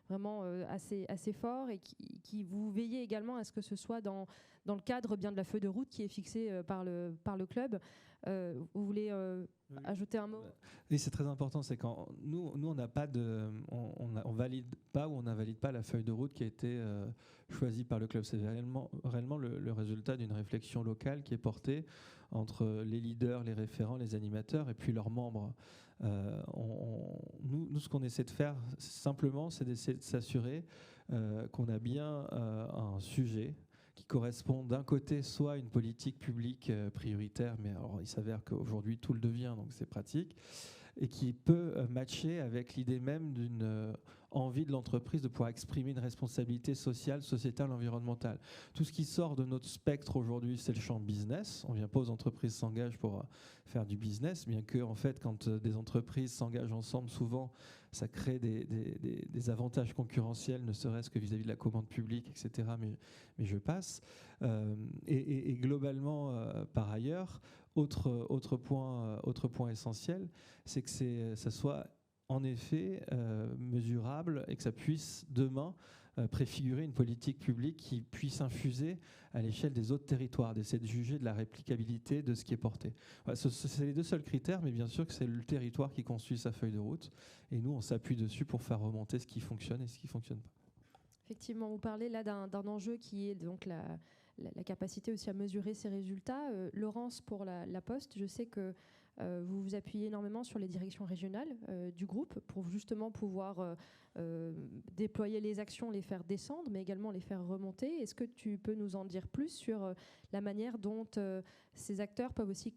vraiment assez fort et qui vous veillez également à ce que ce soit dans le cadre bien de la feuille de route qui est fixée par le club. Vous voulez ajouter un mot ? Oui, c'est très important. C'est quand nous on n'a pas on valide pas ou on n'invalide pas la feuille de route qui a été choisie par le club. C'est réellement le résultat d'une réflexion locale qui est portée entre les leaders, les référents, les animateurs et puis leurs membres. Nous, ce qu'on essaie de faire simplement, c'est d'essayer de s'assurer qu'on a bien un sujet qui correspond d'un côté soit à une politique publique prioritaire, mais alors il s'avère qu'aujourd'hui tout le devient, donc c'est pratique, et qui peut matcher avec l'idée même d'une envie de l'entreprise de pouvoir exprimer une responsabilité sociale, sociétale, environnementale. Tout ce qui sort de notre spectre aujourd'hui, c'est le champ business. On ne vient pas aux entreprises s'engagent pour faire du business, bien que, en fait, quand des entreprises s'engagent ensemble, souvent, ça crée des avantages concurrentiels, ne serait-ce que vis-à-vis de la commande publique, etc. Mais je passe. Et globalement, par ailleurs, autre point essentiel, c'est que ça soit en effet mesurable et que ça puisse demain préfigurer une politique publique qui puisse infuser à l'échelle des autres territoires, d'essayer de juger de la réplicabilité de ce qui est porté. Voilà, c'est les deux seuls critères, mais bien sûr que c'est le territoire qui construit sa feuille de route, et nous on s'appuie dessus pour faire remonter ce qui fonctionne et ce qui ne fonctionne pas. Effectivement, vous parlez là d'un enjeu qui est donc la capacité aussi à mesurer ses résultats. Laurence, pour la Poste, je sais que vous vous appuyez énormément sur les directions régionales du groupe pour justement pouvoir déployer les actions, les faire descendre, mais également les faire remonter. Est-ce que tu peux nous en dire plus sur la manière dont ces acteurs peuvent aussi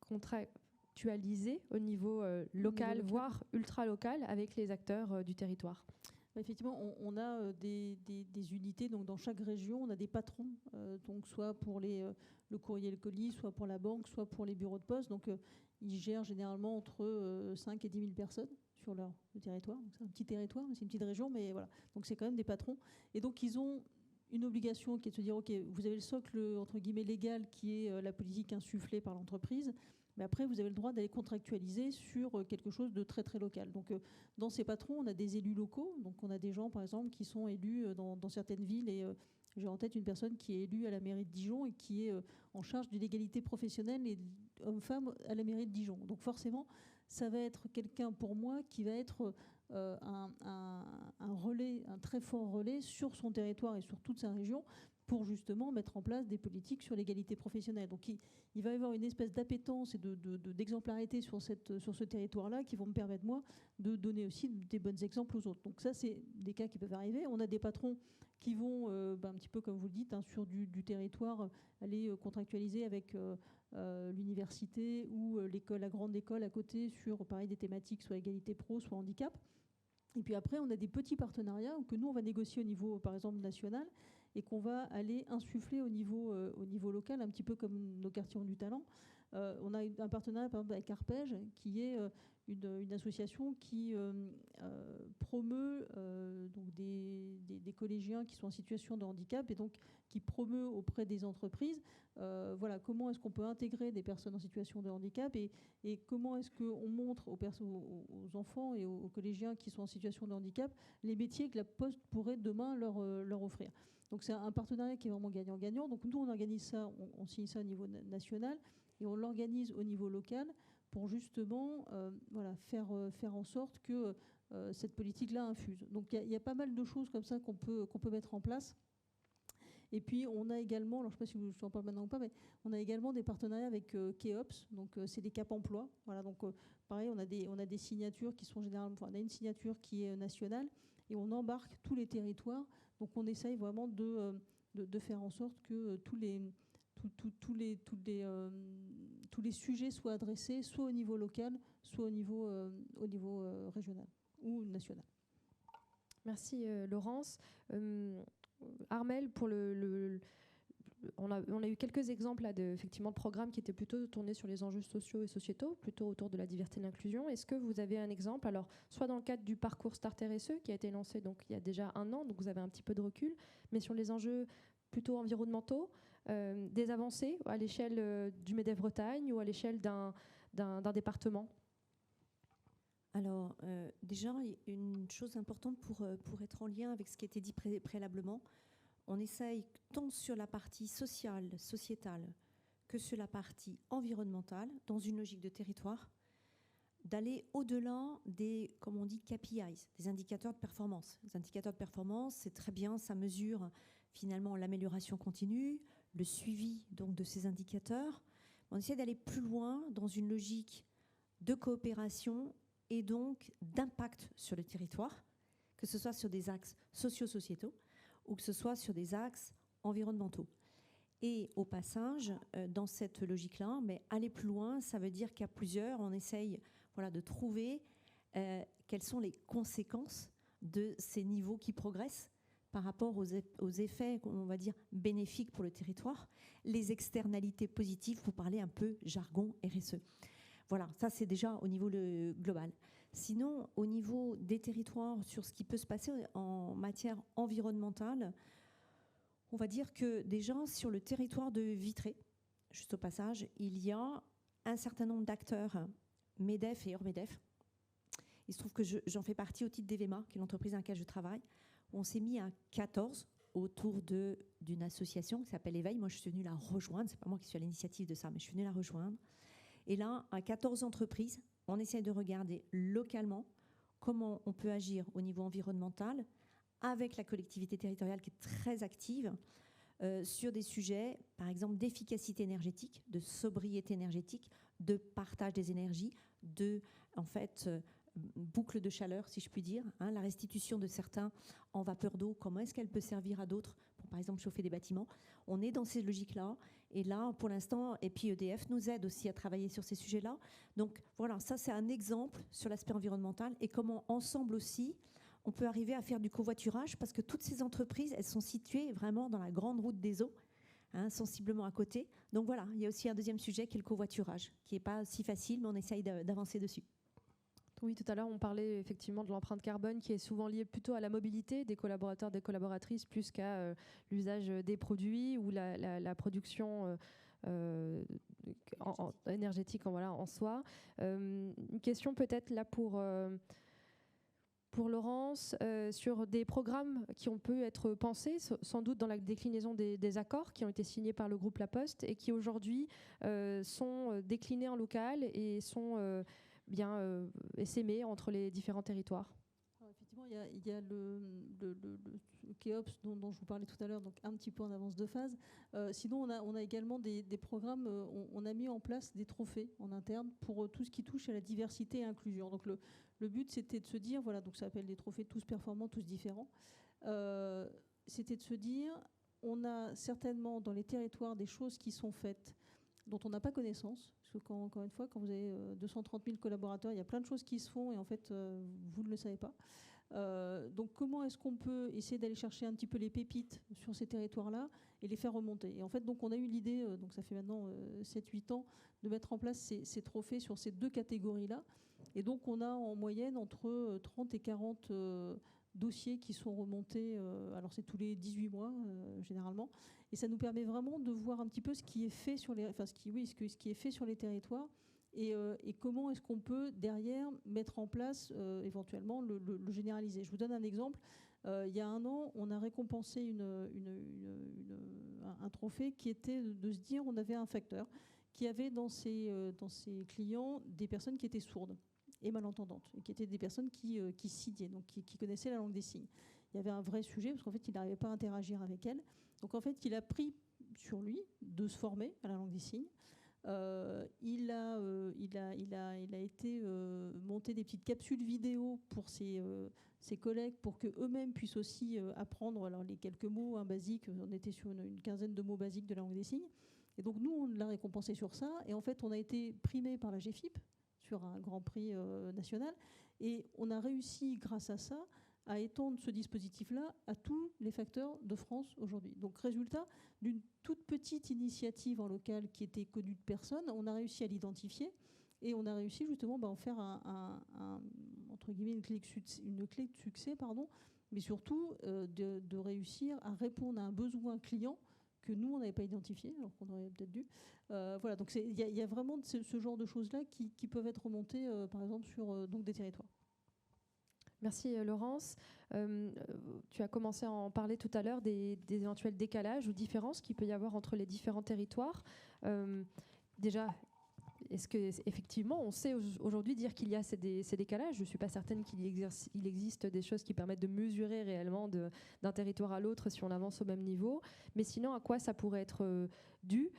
contractualiser au niveau local, voire ultra-local, avec les acteurs du territoire? Effectivement, on a des unités. Donc dans chaque région, on a des patrons, donc soit pour le courrier et le colis, soit pour la banque, soit pour les bureaux de poste. Donc ils gèrent généralement entre 5 et 10 000 personnes sur le territoire. Donc c'est un petit territoire, c'est une petite région, mais voilà. Donc c'est quand même des patrons. Et donc ils ont une obligation qui est de se dire, OK, vous avez le socle, entre guillemets, légal, qui est la politique insufflée par l'entreprise. Mais après, vous avez le droit d'aller contractualiser sur quelque chose de très, très local. Donc, dans ces patrons, on a des élus locaux. Donc, on a des gens, par exemple, qui sont élus dans certaines villes. Et j'ai en tête une personne qui est élue à la mairie de Dijon et qui est en charge de l'égalité professionnelle et hommes-femmes à la mairie de Dijon. Donc, forcément, ça va être quelqu'un, pour moi, qui va être un relais, un très fort relais sur son territoire et sur toute sa région, pour justement mettre en place des politiques sur l'égalité professionnelle. Donc il va y avoir une espèce d'appétence et d'exemplarité sur ce territoire-là qui vont me permettre, moi, de donner aussi des bons exemples aux autres. Donc ça, c'est des cas qui peuvent arriver. On a des patrons qui vont, un petit peu comme vous le dites, sur du territoire, aller contractualiser avec l'université ou la grande école à côté sur, pareil, des thématiques soit égalité pro, soit handicap. Et puis après, on a des petits partenariats que nous, on va négocier au niveau, par exemple, national, et qu'on va aller insuffler au niveau local, un petit peu comme nos quartiers ont du talent. On a un partenariat, par exemple, avec Arpège, qui est une association qui promeut donc des collégiens qui sont en situation de handicap, et donc qui promeut auprès des entreprises comment est-ce qu'on peut intégrer des personnes en situation de handicap, et comment est-ce qu'on montre aux enfants et aux collégiens qui sont en situation de handicap les métiers que la Poste pourrait demain leur offrir. Donc c'est un partenariat qui est vraiment gagnant-gagnant. Donc nous, on organise ça, on signe ça au niveau national, et on l'organise au niveau local pour justement faire en sorte que cette politique-là infuse. Donc il y a pas mal de choses comme ça qu'on peut mettre en place. Et puis on a également, alors je ne sais pas si je en parle maintenant ou pas, mais on a également des partenariats avec Keops, donc c'est des Cap Emploi. Voilà, donc pareil, on a des signatures qui sont généralement, on a une signature qui est nationale, et on embarque tous les territoires. Donc on essaye vraiment de faire en sorte que tous les sujets soient adressés soit au niveau local, soit au niveau régional ou national. Merci Laurence. Armelle, pour on a eu quelques exemples là, effectivement, de programmes qui étaient plutôt tournés sur les enjeux sociaux et sociétaux, plutôt autour de la diversité et de l'inclusion. Est-ce que vous avez un exemple, alors soit dans le cadre du parcours Start RSE qui a été lancé donc, il y a déjà 1 an, donc vous avez un petit peu de recul, mais sur les enjeux plutôt environnementaux, des avancées à l'échelle du MEDEF Bretagne ou à l'échelle d'un département? Alors, déjà, une chose importante pour être en lien avec ce qui a été dit préalablement, on essaye, tant sur la partie sociale, sociétale, que sur la partie environnementale, dans une logique de territoire, d'aller au-delà des, comme on dit, KPIs, des indicateurs de performance. Les indicateurs de performance, c'est très bien, ça mesure finalement l'amélioration continue, le suivi donc, de ces indicateurs. On essaie d'aller plus loin dans une logique de coopération et donc d'impact sur le territoire, que ce soit sur des axes socio-sociétaux ou que ce soit sur des axes environnementaux. Et au passage, dans cette logique-là, mais aller plus loin, ça veut dire qu'à plusieurs, on essaye de trouver quelles sont les conséquences de ces niveaux qui progressent par rapport aux effets, on va dire, bénéfiques pour le territoire, les externalités positives, pour parler un peu jargon RSE. Voilà, ça c'est déjà au niveau global. Sinon, au niveau des territoires, sur ce qui peut se passer en matière environnementale, on va dire que déjà sur le territoire de Vitré, juste au passage, il y a un certain nombre d'acteurs, MEDEF et hors MEDEF. Il se trouve que j'en fais partie au titre d'EVEMA, qui est l'entreprise dans laquelle je travaille, où on s'est mis à 14 autour d'une association qui s'appelle Éveil. Moi, je suis venue la rejoindre. C'est pas moi qui suis à l'initiative de ça, mais je suis venue la rejoindre. Et là, à 14 entreprises, on essaie de regarder localement comment on peut agir au niveau environnemental avec la collectivité territoriale qui est très active sur des sujets, par exemple, d'efficacité énergétique, de sobriété énergétique, de partage des énergies, de, en fait, boucle de chaleur, si je puis dire, hein, la restitution de certains en vapeur d'eau, comment est-ce qu'elle peut servir à d'autres pour, par exemple, chauffer des bâtiments. On est dans ces logiques-là. Et là, pour l'instant, et puis EDF nous aide aussi à travailler sur ces sujets-là. Donc voilà, ça c'est un exemple sur l'aspect environnemental et comment ensemble aussi, on peut arriver à faire du covoiturage parce que toutes ces entreprises, elles sont situées vraiment dans la grande route des eaux, hein, sensiblement à côté. Donc voilà, il y a aussi un deuxième sujet qui est le covoiturage, qui n'est pas si facile, mais on essaye d'avancer dessus. Oui, tout à l'heure, on parlait effectivement de l'empreinte carbone qui est souvent liée plutôt à la mobilité des collaborateurs, des collaboratrices, plus qu'à l'usage des produits ou la production énergétique en soi. Une question peut-être là pour Laurence, sur des programmes qui ont pu être pensés, sans doute dans la déclinaison des accords qui ont été signés par le groupe La Poste et qui aujourd'hui sont déclinés en local et sont essaimés entre les différents territoires. Alors effectivement, il y a le KEOPS dont je vous parlais tout à l'heure, donc un petit peu en avance de phase. Sinon, on a également des programmes, on a mis en place des trophées en interne pour tout ce qui touche à la diversité et inclusion. Donc le but, c'était de se dire, voilà, donc ça s'appelle des trophées tous performants, tous différents. C'était de se dire, on a certainement dans les territoires des choses qui sont faites dont on n'a pas connaissance, parce que encore une fois, quand vous avez 230 000 collaborateurs, il y a plein de choses qui se font et en fait, vous ne le savez pas. Donc comment est-ce qu'on peut essayer d'aller chercher un petit peu les pépites sur ces territoires-là et les faire remonter. Et en fait, donc on a eu l'idée, donc ça fait maintenant 7-8 ans, de mettre en place ces trophées sur ces deux catégories-là. Et donc on a en moyenne entre 30 et 40 dossiers qui sont remontés, alors c'est tous les 18 mois généralement, et ça nous permet vraiment de voir un petit peu ce qui est fait sur les, enfin ce qui est fait sur les territoires et comment est-ce qu'on peut derrière mettre en place éventuellement le généraliser. Je vous donne un exemple. Il y a un an, on a récompensé un trophée qui était de se dire, on avait un facteur qui avait dans ses clients des personnes qui étaient sourdes et malentendantes, et qui étaient des personnes qui signaient, donc qui connaissaient la langue des signes. Il y avait un vrai sujet, parce qu'en fait, il n'arrivait pas à interagir avec elles. Donc, en fait, il a pris sur lui de se former à la langue des signes. Il a été monter des petites capsules vidéo pour ses collègues, pour qu'eux-mêmes puissent aussi apprendre alors, les quelques mots basiques. On était sur une quinzaine de mots basiques de la langue des signes. Et donc, nous, on l'a récompensé sur ça. Et en fait, on a été primé par la GFIP, sur un grand prix national. Et on a réussi, grâce à ça, à étendre ce dispositif-là à tous les facteurs de France aujourd'hui. Donc, résultat d'une toute petite initiative en local qui était connue de personne, on a réussi à l'identifier et on a réussi justement à en faire entre guillemets une clé de succès, mais surtout de réussir à répondre à un besoin client que nous, on n'avait pas identifié, alors qu'on aurait peut-être dû. Voilà, donc il y a vraiment ce genre de choses-là qui peuvent être remontées, par exemple, sur donc des territoires. Merci Laurence. Tu as commencé à en parler tout à l'heure des éventuels décalages ou différences qu'il peut y avoir entre les différents territoires. Déjà, est-ce qu'effectivement, on sait aujourd'hui dire qu'il y a ces décalages ? Je ne suis pas certaine qu'il existe des choses qui permettent de mesurer réellement d'un territoire à l'autre si on avance au même niveau. Mais sinon, à quoi ça pourrait être dû ?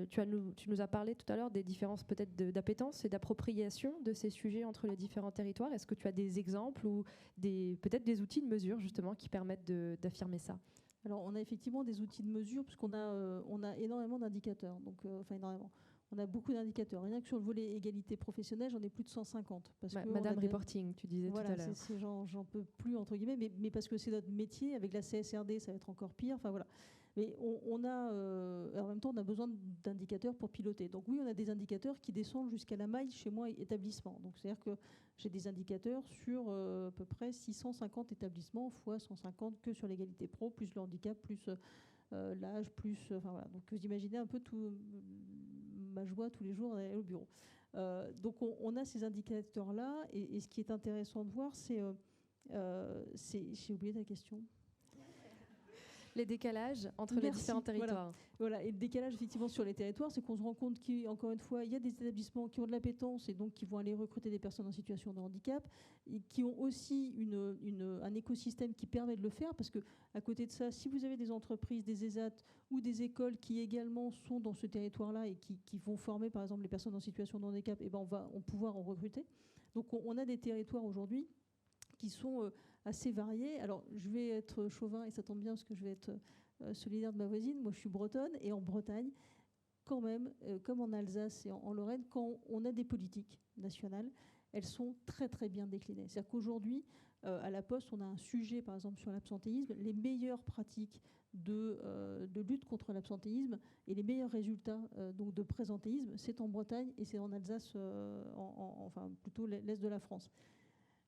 Tu nous as parlé tout à l'heure des différences peut-être d'appétence et d'appropriation de ces sujets entre les différents territoires. Est-ce que tu as des exemples ou peut-être des outils de mesure justement qui permettent d'affirmer ça ? Alors, on a effectivement des outils de mesure parce qu'on a énormément d'indicateurs. Donc, enfin, énormément. On a beaucoup d'indicateurs. Rien que sur le volet égalité professionnelle, j'en ai plus de 150. Parce que Madame Reporting, tu disais voilà, tout à l'heure. J'en peux plus, entre guillemets, mais parce que c'est notre métier. Avec la CSRD, ça va être encore pire. Enfin, voilà. Mais on a, en même temps, on a besoin d'indicateurs pour piloter. Donc oui, on a des indicateurs qui descendent jusqu'à la maille chez moi établissement. Donc c'est-à-dire que j'ai des indicateurs sur à peu près 650 établissements fois 150 que sur l'égalité pro, plus le handicap, plus l'âge, plus... Enfin voilà. Donc vous imaginez un peu tout ma joie tous les jours au bureau. Donc on a ces indicateurs-là. Et ce qui est intéressant de voir, c'est... j'ai oublié ta question. les décalages entre les différents territoires. Voilà. Et le décalage effectivement sur les territoires, c'est qu'on se rend compte qu'encore une fois, il y a des établissements qui ont de l'appétence et donc qui vont aller recruter des personnes en situation de handicap et qui ont aussi un écosystème qui permet de le faire, parce que à côté de ça, si vous avez des entreprises, des ESAT ou des écoles qui également sont dans ce territoire-là et qui vont former par exemple les personnes en situation de handicap, et ben on va pouvoir en recruter. Donc on a des territoires aujourd'hui qui sont assez variés. Alors je vais être chauvin et ça tombe bien parce que je vais être solidaire de ma voisine. Moi je suis bretonne et en Bretagne, quand même, comme en Alsace et en Lorraine, quand on a des politiques nationales, elles sont très très bien déclinées. C'est-à-dire qu'aujourd'hui, à la Poste, on a un sujet par exemple sur l'absentéisme, les meilleures pratiques de lutte contre l'absentéisme et les meilleurs résultats donc de présentéisme, c'est en Bretagne et c'est en Alsace, enfin plutôt l'est de la France.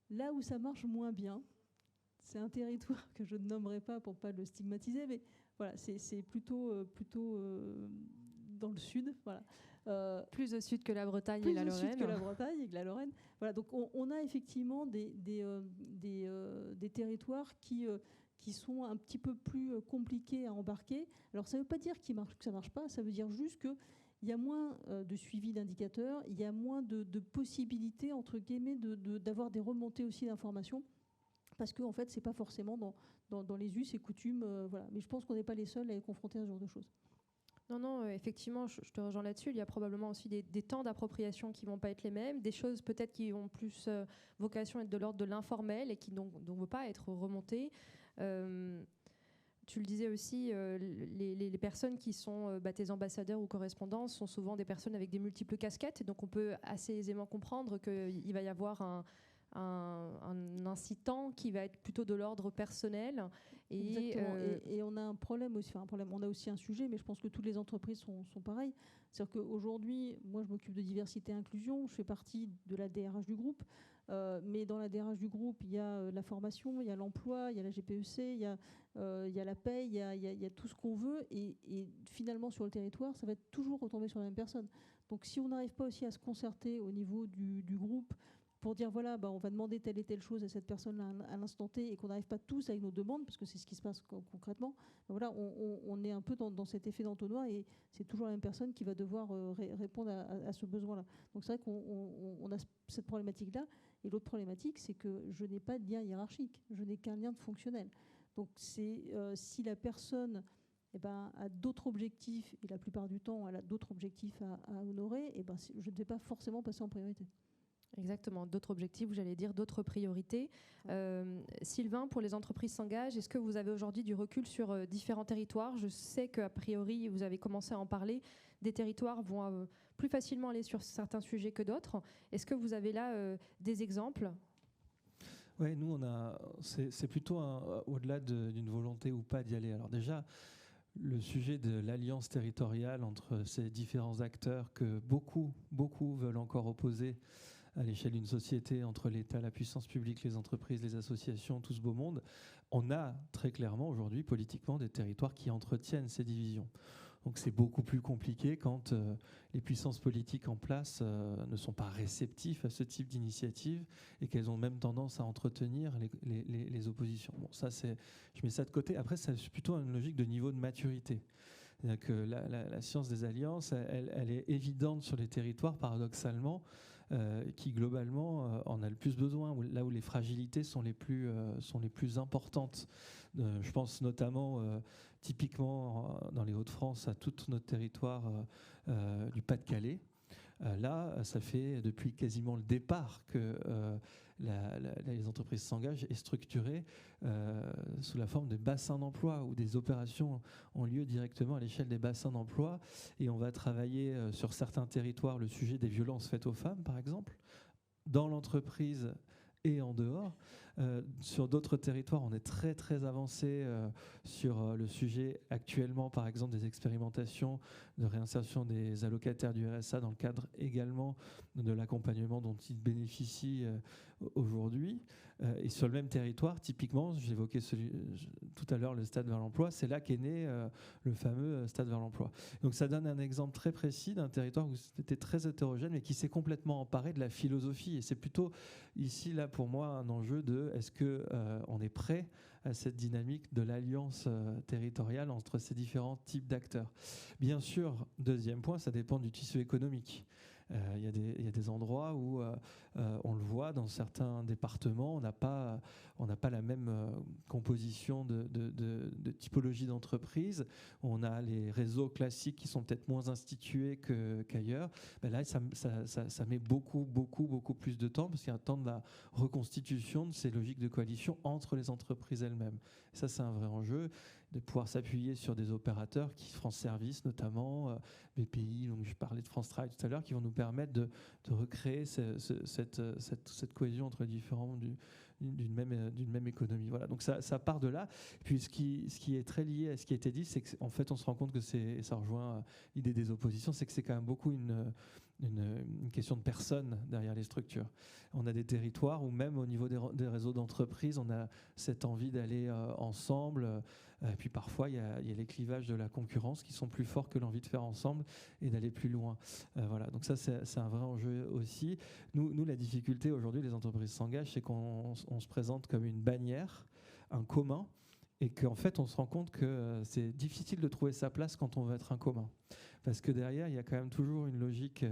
Là où ça marche moins bien, c'est un territoire que je ne nommerai pas pour ne pas le stigmatiser, mais voilà, c'est plutôt dans le sud. Voilà. Plus au sud que la Bretagne et la Lorraine. Plus au sud que la Bretagne et que la Lorraine. Voilà, donc on a effectivement des territoires qui sont un petit peu plus compliqués à embarquer. Alors ça ne veut pas dire que ça ne marche pas, ça veut dire juste qu'il y a moins de suivi d'indicateurs, il y a moins de possibilités, entre guillemets, d'avoir des remontées aussi d'informations, parce qu'en fait, ce n'est pas forcément dans les us et coutumes. Voilà. Mais je pense qu'on n'est pas les seuls à être confrontés à ce genre de choses. Non, effectivement, je te rejoins là-dessus. Il y a probablement aussi des temps d'appropriation qui ne vont pas être les mêmes, des choses peut-être qui ont plus vocation à être de l'ordre de l'informel et qui ne vont pas être remontées. Tu le disais aussi, les personnes qui sont tes ambassadeurs ou correspondants sont souvent des personnes avec des multiples casquettes, et donc on peut assez aisément comprendre qu'il va y avoir un incitant qui va être plutôt de l'ordre personnel. Et on a un problème aussi, on a aussi un sujet, mais je pense que toutes les entreprises sont pareilles. C'est-à-dire qu'aujourd'hui, moi je m'occupe de diversité et inclusion, je fais partie de la DRH du groupe, mais dans la DRH du groupe, il y a la formation, il y a l'emploi, il y a la GPEC, il y a la paye, il y a tout ce qu'on veut, et finalement sur le territoire, ça va toujours retomber sur la même personne. Donc si on n'arrive pas aussi à se concerter au niveau du groupe, pour dire voilà, on va demander telle et telle chose à cette personne-là à l'instant T, et qu'on n'arrive pas tous avec nos demandes, parce que c'est ce qui se passe concrètement, voilà, on est un peu dans cet effet d'entonnoir, et c'est toujours la même personne qui va devoir répondre à ce besoin-là. Donc c'est vrai qu'on a cette problématique-là. Et l'autre problématique, c'est que je n'ai pas de lien hiérarchique, je n'ai qu'un lien de fonctionnel. Donc c'est si la personne a d'autres objectifs, et la plupart du temps elle a d'autres objectifs à honorer, je ne vais pas forcément passer en priorité. Exactement, d'autres objectifs, j'allais dire d'autres priorités. Sylvain, pour les entreprises s'engagent, est-ce que vous avez aujourd'hui du recul sur différents territoires ? Je sais qu'a priori, vous avez commencé à en parler, des territoires vont plus facilement aller sur certains sujets que d'autres. Est-ce que vous avez là des exemples ? Oui, nous, c'est plutôt au-delà d'une volonté ou pas d'y aller. Alors déjà, le sujet de l'alliance territoriale entre ces différents acteurs que beaucoup veulent encore opposer à l'échelle d'une société, entre l'État, la puissance publique, les entreprises, les associations, tout ce beau monde, on a très clairement aujourd'hui politiquement des territoires qui entretiennent ces divisions. Donc c'est beaucoup plus compliqué quand les puissances politiques en place ne sont pas réceptifs à ce type d'initiative et qu'elles ont même tendance à entretenir les oppositions. Bon, ça je mets ça de côté. Après, c'est plutôt une logique de niveau de maturité. C'est-à-dire que la science des alliances, elle est évidente sur les territoires, paradoxalement, qui globalement en a le plus besoin, là où les fragilités sont les plus importantes. Je pense notamment typiquement dans les Hauts-de-France à tout notre territoire du Pas-de-Calais. Là, ça fait depuis quasiment le départ que les entreprises s'engagent et structurées sous la forme de bassins d'emploi, où des opérations ont lieu directement à l'échelle des bassins d'emploi. Et on va travailler sur certains territoires le sujet des violences faites aux femmes, par exemple, dans l'entreprise et en dehors. Sur d'autres territoires, on est très très avancé sur le sujet actuellement, par exemple, des expérimentations de réinsertion des allocataires du RSA dans le cadre également de l'accompagnement dont ils bénéficient aujourd'hui. Et sur le même territoire, typiquement, j'évoquais tout à l'heure le Stade vers l'emploi, c'est là qu'est né le fameux Stade vers l'emploi. Donc ça donne un exemple très précis d'un territoire où c'était très hétérogène mais qui s'est complètement emparé de la philosophie. Et c'est plutôt ici, là, pour moi, un enjeu de est-ce que on est prêt à cette dynamique de l'alliance territoriale entre ces différents types d'acteurs. Bien sûr, deuxième point, ça dépend du tissu économique. Il y a des endroits où, on le voit, dans certains départements, on n'a pas la même composition de typologie d'entreprise. On a les réseaux classiques qui sont peut-être moins institués qu'ailleurs. Ben là, ça met beaucoup plus de temps, parce qu'il y a un temps de la reconstitution de ces logiques de coalition entre les entreprises elles-mêmes. Et ça, c'est un vrai enjeu, de pouvoir s'appuyer sur des opérateurs, France Service notamment, BPI, donc je parlais de France Travail tout à l'heure, qui vont nous permettre de recréer cette cohésion entre différents d'une même économie. Voilà. Donc ça part de là. Puis ce qui est très lié à ce qui a été dit, c'est qu'en fait on se rend compte que et ça rejoint l'idée des oppositions, c'est que c'est quand même beaucoup une question de personnes derrière les structures. On a des territoires où même au niveau des réseaux d'entreprises, on a cette envie d'aller ensemble. Et puis parfois, il y a les clivages de la concurrence qui sont plus forts que l'envie de faire ensemble et d'aller plus loin. Voilà. Donc ça, c'est un vrai enjeu aussi. Nous, la difficulté aujourd'hui, les entreprises s'engagent, c'est qu'on se présente comme une bannière, un commun, et qu'en fait, on se rend compte que c'est difficile de trouver sa place quand on veut être un commun. Parce que derrière, il y a quand même toujours une logique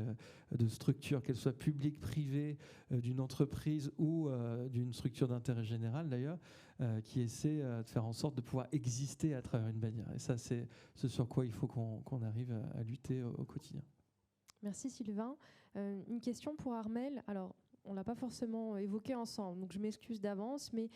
de structure, qu'elle soit publique, privée, d'une entreprise ou d'une structure d'intérêt général d'ailleurs, qui essaie de faire en sorte de pouvoir exister à travers une bannière. Et ça, c'est ce sur quoi il faut qu'on arrive à lutter au quotidien. Merci Sylvain. Une question pour Armelle. Alors, on ne l'a pas forcément évoqué ensemble, donc je m'excuse d'avance, mais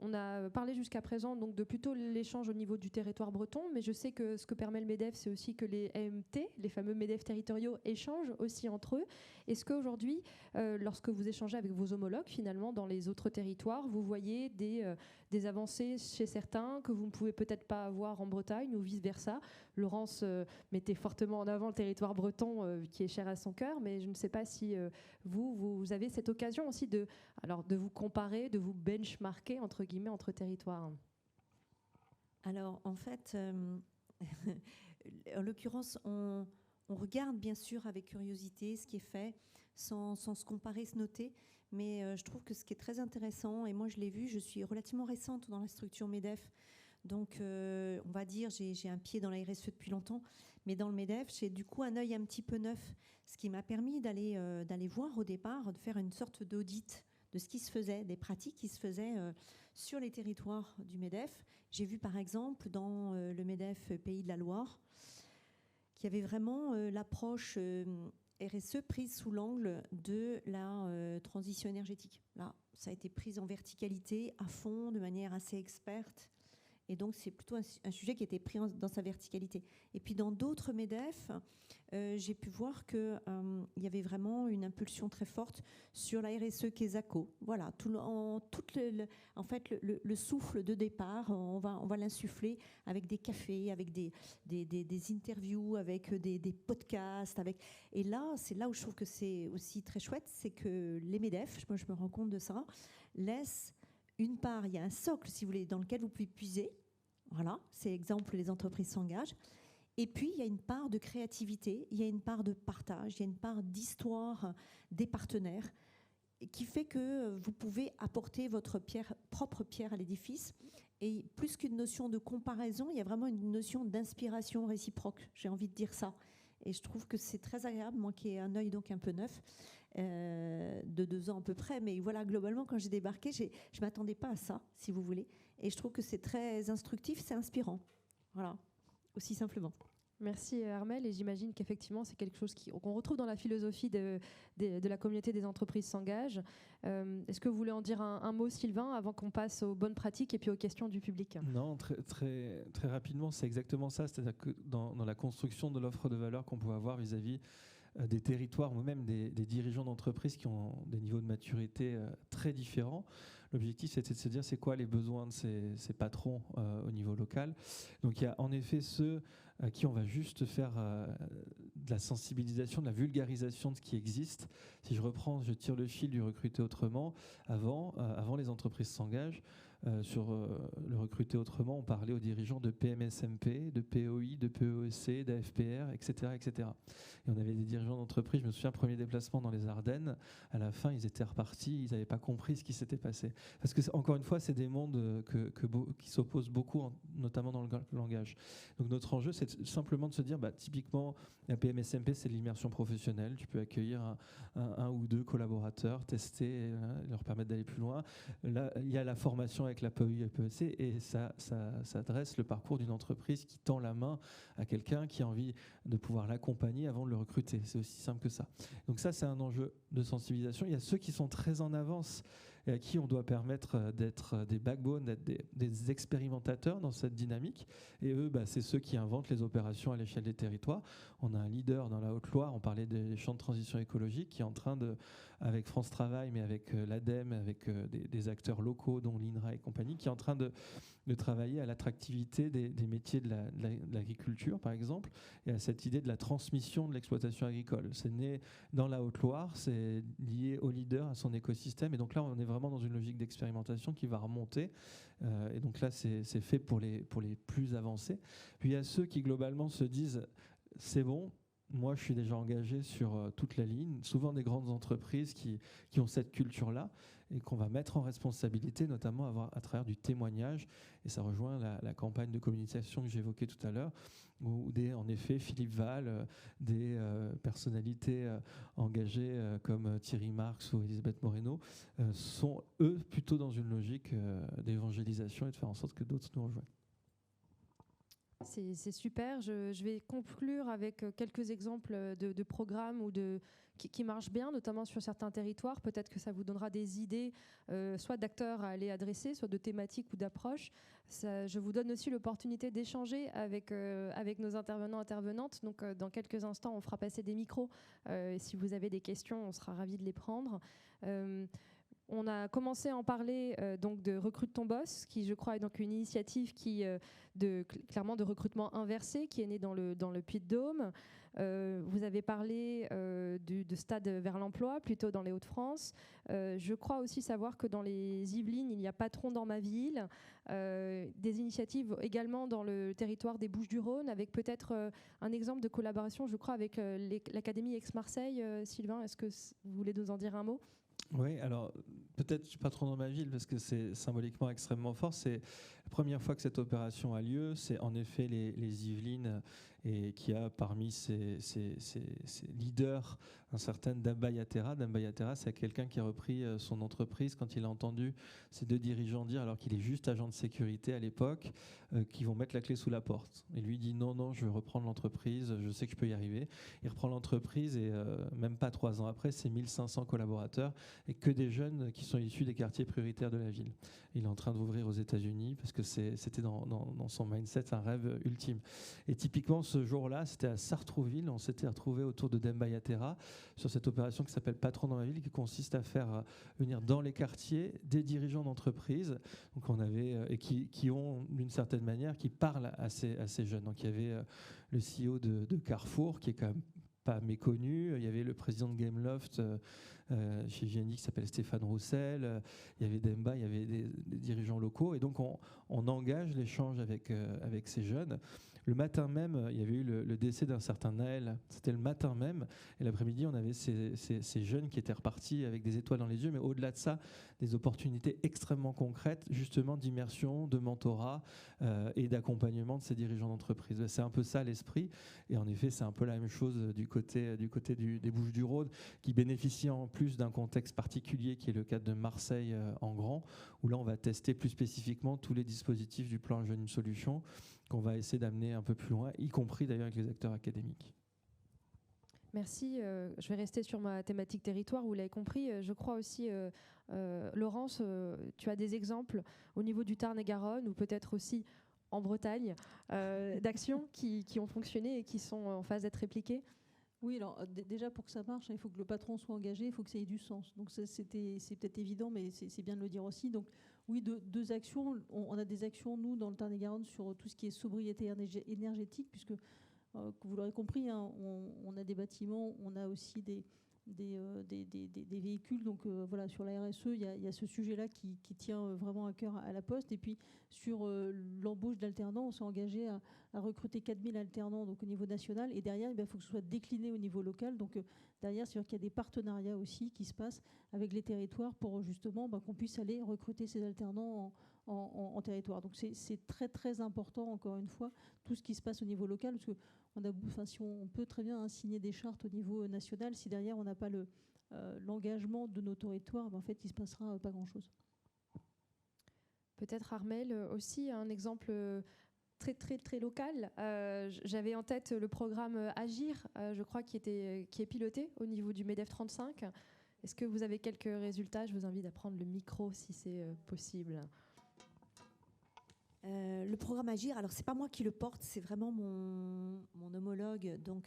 on a parlé jusqu'à présent donc, de plutôt l'échange au niveau du territoire breton, mais je sais que ce que permet le MEDEF, c'est aussi que les MET, les fameux MEDEF territoriaux, échangent aussi entre eux. Est-ce qu'aujourd'hui, lorsque vous échangez avec vos homologues, finalement, dans les autres territoires, vous voyez des avancées chez certains que vous ne pouvez peut-être pas avoir en Bretagne ou vice-versa? Laurence mettait fortement en avant le territoire breton qui est cher à son cœur, mais je ne sais pas si vous avez cette occasion aussi de vous comparer, de vous benchmarker entre guillemets entre territoires. Alors en fait, en l'occurrence, on regarde bien sûr avec curiosité ce qui est fait, sans se comparer, se noter. Mais je trouve que ce qui est très intéressant, et moi je l'ai vu, je suis relativement récente dans la structure MEDEF, donc on va dire j'ai un pied dans la RSE depuis longtemps, mais dans le MEDEF j'ai du coup un œil un petit peu neuf, ce qui m'a permis d'aller voir au départ, de faire une sorte d'audit de ce qui se faisait, des pratiques qui se faisaient sur les territoires du MEDEF. J'ai vu par exemple dans le MEDEF Pays de la Loire qu'il y avait vraiment l'approche RSE prise sous l'angle de la transition énergétique. Là, ça a été pris en verticalité, à fond, de manière assez experte. Et donc, c'est plutôt un sujet qui a été pris dans sa verticalité. Et puis, dans d'autres MEDEF, j'ai pu voir qu'il y avait vraiment une impulsion très forte sur la RSE Quesaco. Voilà, en fait, le souffle de départ, on va l'insuffler avec des cafés, avec des interviews, avec des podcasts. Et là, c'est là où je trouve que c'est aussi très chouette, c'est que les MEDEF, moi je me rends compte de ça, laissent une part, il y a un socle, si vous voulez, dans lequel vous pouvez puiser. Voilà, c'est l'exemple, les entreprises s'engagent. Et puis, il y a une part de créativité, il y a une part de partage, il y a une part d'histoire des partenaires qui fait que vous pouvez apporter votre propre pierre à l'édifice. Et plus qu'une notion de comparaison, il y a vraiment une notion d'inspiration réciproque. J'ai envie de dire ça. Et je trouve que c'est très agréable, moi qui ai un œil donc un peu neuf, de 2 ans à peu près. Mais voilà, globalement, quand j'ai débarqué, je ne m'attendais pas à ça, si vous voulez. Et je trouve que c'est très instructif, c'est inspirant. Voilà, aussi simplement. Merci Armelle, et j'imagine qu'effectivement c'est quelque chose qu'on retrouve dans la philosophie de la communauté des entreprises s'engagent. Est-ce que vous voulez en dire un mot, Sylvain, avant qu'on passe aux bonnes pratiques et puis aux questions du public? Non, très rapidement, c'est exactement ça. C'est-à-dire que dans la construction de l'offre de valeur qu'on peut avoir vis-à-vis des territoires ou même des dirigeants d'entreprises qui ont des niveaux de maturité très différents, l'objectif c'était de se dire c'est quoi les besoins de ces patrons au niveau local. Donc il y a en effet ceux à qui on va juste faire de la sensibilisation, de la vulgarisation de ce qui existe. Si je tire le fil du recruter autrement, avant les entreprises s'engagent, sur le recruter autrement, on parlait aux dirigeants de PMSMP, de POI, de PEC, d'AFPR, etc., etc. Et on avait des dirigeants d'entreprise, je me souviens, premier déplacement dans les Ardennes, à la fin, ils étaient repartis, ils n'avaient pas compris ce qui s'était passé. Parce que, encore une fois, c'est des mondes qui s'opposent beaucoup, notamment dans le langage. Donc notre enjeu, c'est simplement de se dire, typiquement, la PMSMP, c'est de l'immersion professionnelle. Tu peux accueillir un ou deux collaborateurs, tester, leur permettre d'aller plus loin. Là, il y a la formation avec la POI et PEC, et ça dresse le parcours d'une entreprise qui tend la main à quelqu'un qui a envie de pouvoir l'accompagner avant de le recruter. C'est aussi simple que ça. Donc ça, c'est un enjeu de sensibilisation. Il y a ceux qui sont très en avance et à qui on doit permettre d'être des backbones, d'être des expérimentateurs dans cette dynamique. Et eux, c'est ceux qui inventent les opérations à l'échelle des territoires. On a un leader dans la Haute-Loire, on parlait des champs de transition écologique, qui est en train de, avec France Travail, mais avec l'ADEME, avec des acteurs locaux, dont l'INRA et compagnie, qui est en train de travailler à l'attractivité des métiers de l'agriculture, par exemple, et à cette idée de la transmission de l'exploitation agricole. C'est né dans la Haute-Loire, c'est lié au leader, à son écosystème, et donc là, on est vraiment dans une logique d'expérimentation qui va remonter, et donc là, c'est fait pour les plus avancés. Puis il y a ceux qui, globalement, se disent « c'est bon ». Moi, je suis déjà engagé sur toute la ligne, souvent des grandes entreprises qui ont cette culture-là et qu'on va mettre en responsabilité, notamment à travers du témoignage. Et ça rejoint la campagne de communication que j'évoquais tout à l'heure, où en effet, Philippe Val, des personnalités engagées comme Thierry Marx ou Elisabeth Moreno, sont, eux, plutôt dans une logique d'évangélisation et de faire en sorte que d'autres nous rejoignent. C'est super. Je vais conclure avec quelques exemples de programmes qui marchent bien, notamment sur certains territoires. Peut-être que ça vous donnera des idées, soit d'acteurs à aller adresser, soit de thématiques ou d'approches. Je vous donne aussi l'opportunité d'échanger avec nos intervenantes. Donc, dans quelques instants, on fera passer des micros. Si vous avez des questions, on sera ravis de les prendre. On a commencé à en parler donc de Recrute ton boss, qui je crois est donc une initiative clairement de recrutement inversé, qui est née dans le Puy-de-Dôme. Vous avez parlé de Stade vers l'emploi, plutôt dans les Hauts-de-France. Je crois aussi savoir que dans les Yvelines, il y a Patron dans ma ville. Des initiatives également dans le territoire des Bouches-du-Rhône, avec peut-être un exemple de collaboration, je crois, avec l'Académie Aix-Marseille. Sylvain, est-ce que vous voulez nous en dire un mot ? Oui, alors peut-être je ne suis pas trop dans ma ville parce que c'est symboliquement extrêmement fort. C'est la première fois que cette opération a lieu. C'est en effet les Yvelines et qui a parmi ses leaders un certain Damba Yatera. Damba Yatera, c'est quelqu'un qui a repris son entreprise quand il a entendu ces deux dirigeants dire, alors qu'il est juste agent de sécurité à l'époque, qu'ils vont mettre la clé sous la porte. Et lui dit non, je veux reprendre l'entreprise, je sais que je peux y arriver. Il reprend l'entreprise et même pas 3 ans après, c'est 1500 collaborateurs et que des jeunes qui sont issus des quartiers prioritaires de la ville. Il est en train d'ouvrir aux États-Unis parce que c'était dans son mindset un rêve ultime. Et typiquement, ce jour-là, c'était à Sartrouville. On s'était retrouvés autour de Demba Yatera sur cette opération qui s'appelle Patron dans ma ville, qui consiste à faire venir dans les quartiers des dirigeants d'entreprise, donc on avait et qui ont d'une certaine manière, qui parlent à ces jeunes. Donc il y avait le CEO de Carrefour qui est quand même pas méconnu. Il y avait le président de Gameloft chez GNI qui s'appelle Stéphane Roussel. Il y avait Demba, il y avait des dirigeants locaux. Et donc, on engage l'échange avec ces jeunes. Le matin même, il y avait eu le décès d'un certain Naël. C'était le matin même. Et l'après-midi, on avait ces jeunes qui étaient repartis avec des étoiles dans les yeux. Mais au-delà de ça, des opportunités extrêmement concrètes, justement d'immersion, de mentorat et d'accompagnement de ces dirigeants d'entreprise. C'est un peu ça l'esprit. Et en effet, c'est un peu la même chose du côté des Bouches-du-Rhône, qui bénéficie en plus d'un contexte particulier qui est le cadre de Marseille en grand, où là, on va tester plus spécifiquement tous les dispositifs du plan Jeune Solution qu'on va essayer d'amener un peu plus loin, y compris d'ailleurs avec les acteurs académiques. Merci. Je vais rester sur ma thématique territoire. Vous l'avez compris. Je crois aussi, Laurence, tu as des exemples au niveau du Tarn-et-Garonne ou peut-être aussi en Bretagne d'actions qui ont fonctionné et qui sont en phase d'être répliquées. Oui, alors déjà pour que ça marche, il faut que le patron soit engagé, il faut que ça ait du sens. Donc c'est peut-être évident, mais c'est bien de le dire aussi. Donc oui, deux actions. On a des actions, nous, dans le Tarn-et-Garonne, sur tout ce qui est sobriété énergétique, puisque, vous l'aurez compris, hein, on a des bâtiments, on a aussi des des véhicules. Donc voilà, sur la RSE, il y a ce sujet-là qui tient vraiment à cœur à la Poste. Et puis sur l'embauche d'alternants, on s'est engagé à recruter 4000 alternants donc, au niveau national. Et derrière, il faut que ce soit décliné au niveau local. Donc derrière, c'est-à-dire qu'il y a des partenariats aussi qui se passent avec les territoires pour justement qu'on puisse aller recruter ces alternants en territoire. Donc c'est très très important, encore une fois, tout ce qui se passe au niveau local, parce que si on peut très bien signer des chartes au niveau national, si derrière on n'a pas l'engagement de nos territoires, en fait il ne se passera pas grand-chose. Peut-être Armelle aussi un exemple très très très local. J'avais en tête le programme Agir, je crois qui est piloté au niveau du MEDEF 35. Est-ce que vous avez quelques résultats? Je vous invite à prendre le micro si c'est possible. Le programme Agir, alors c'est pas moi qui le porte, c'est vraiment mon homologue donc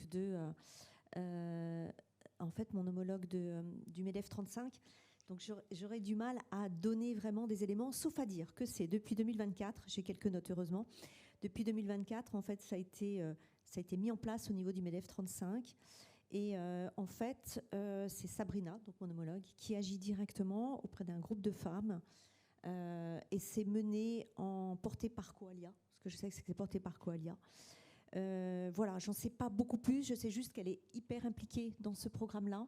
en fait mon homologue du MEDEF 35. Donc j'aurais du mal à donner vraiment des éléments, sauf à dire que c'est depuis 2024, j'ai quelques notes heureusement, depuis 2024 en fait ça a été mis en place au niveau du MEDEF 35. Et en fait, c'est Sabrina, donc mon homologue, qui agit directement auprès d'un groupe de femmes. Et c'est mené porté par Coalia, parce que je sais que c'est porté par Coalia. Voilà, j'en sais pas beaucoup plus, je sais juste qu'elle est hyper impliquée dans ce programme-là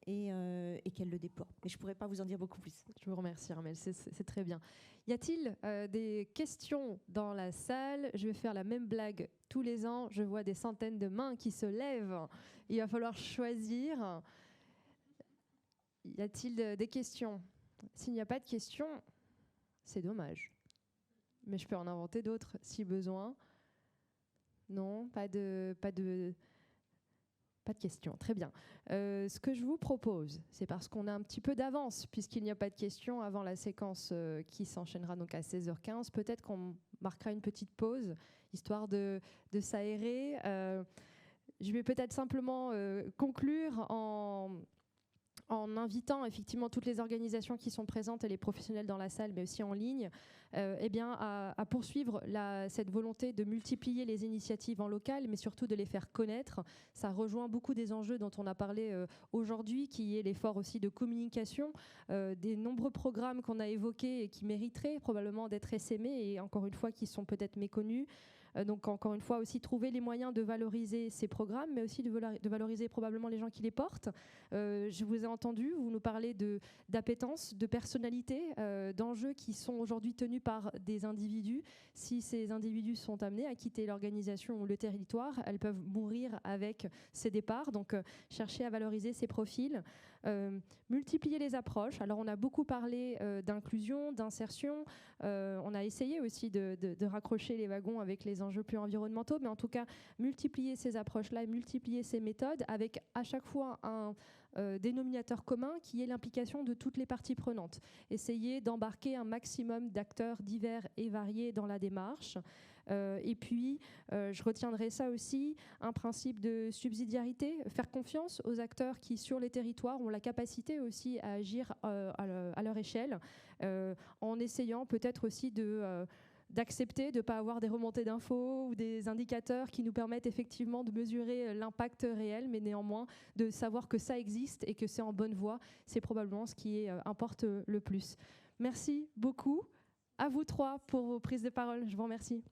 et qu'elle le déploie. Mais je pourrais pas vous en dire beaucoup plus. Je vous remercie Armelle, c'est très bien. Y a-t-il des questions dans la salle? Je vais faire la même blague tous les ans, je vois des centaines de mains qui se lèvent. Il va falloir choisir. Y a-t-il des questions? S'il n'y a pas de questions, c'est dommage. Mais je peux en inventer d'autres si besoin. Non, pas de questions. Très bien. Ce que je vous propose, c'est parce qu'on a un petit peu d'avance, puisqu'il n'y a pas de questions avant la séquence qui s'enchaînera donc à 16h15. Peut-être qu'on marquera une petite pause, histoire de s'aérer. Je vais peut-être simplement conclure en invitant effectivement toutes les organisations qui sont présentes et les professionnels dans la salle, mais aussi en ligne, à poursuivre cette volonté de multiplier les initiatives en local, mais surtout de les faire connaître. Ça rejoint beaucoup des enjeux dont on a parlé aujourd'hui, qui est l'effort aussi de communication, des nombreux programmes qu'on a évoqués et qui mériteraient probablement d'être essaimés et encore une fois qui sont peut-être méconnus. Donc encore une fois aussi trouver les moyens de valoriser ces programmes, mais aussi de valoriser probablement les gens qui les portent. Je vous ai entendu, vous nous parlez d'appétence, de personnalité, d'enjeux qui sont aujourd'hui tenus par des individus. Si ces individus sont amenés à quitter l'organisation ou le territoire, elles peuvent mourir avec ces départs. Donc chercher à valoriser ces profils. Multiplier les approches. Alors on a beaucoup parlé d'inclusion, d'insertion. On a essayé aussi de raccrocher les wagons avec les enjeux plus environnementaux, mais en tout cas multiplier ces approches-là, multiplier ces méthodes avec à chaque fois un dénominateur commun qui est l'implication de toutes les parties prenantes. Essayer d'embarquer un maximum d'acteurs divers et variés dans la démarche. Et puis, je retiendrai ça aussi, un principe de subsidiarité, faire confiance aux acteurs qui, sur les territoires, ont la capacité aussi à agir à leur échelle, en essayant peut-être aussi d'accepter de ne pas avoir des remontées d'infos ou des indicateurs qui nous permettent effectivement de mesurer l'impact réel, mais néanmoins de savoir que ça existe et que c'est en bonne voie. C'est probablement ce qui importe le plus. Merci beaucoup à vous trois pour vos prises de parole. Je vous remercie.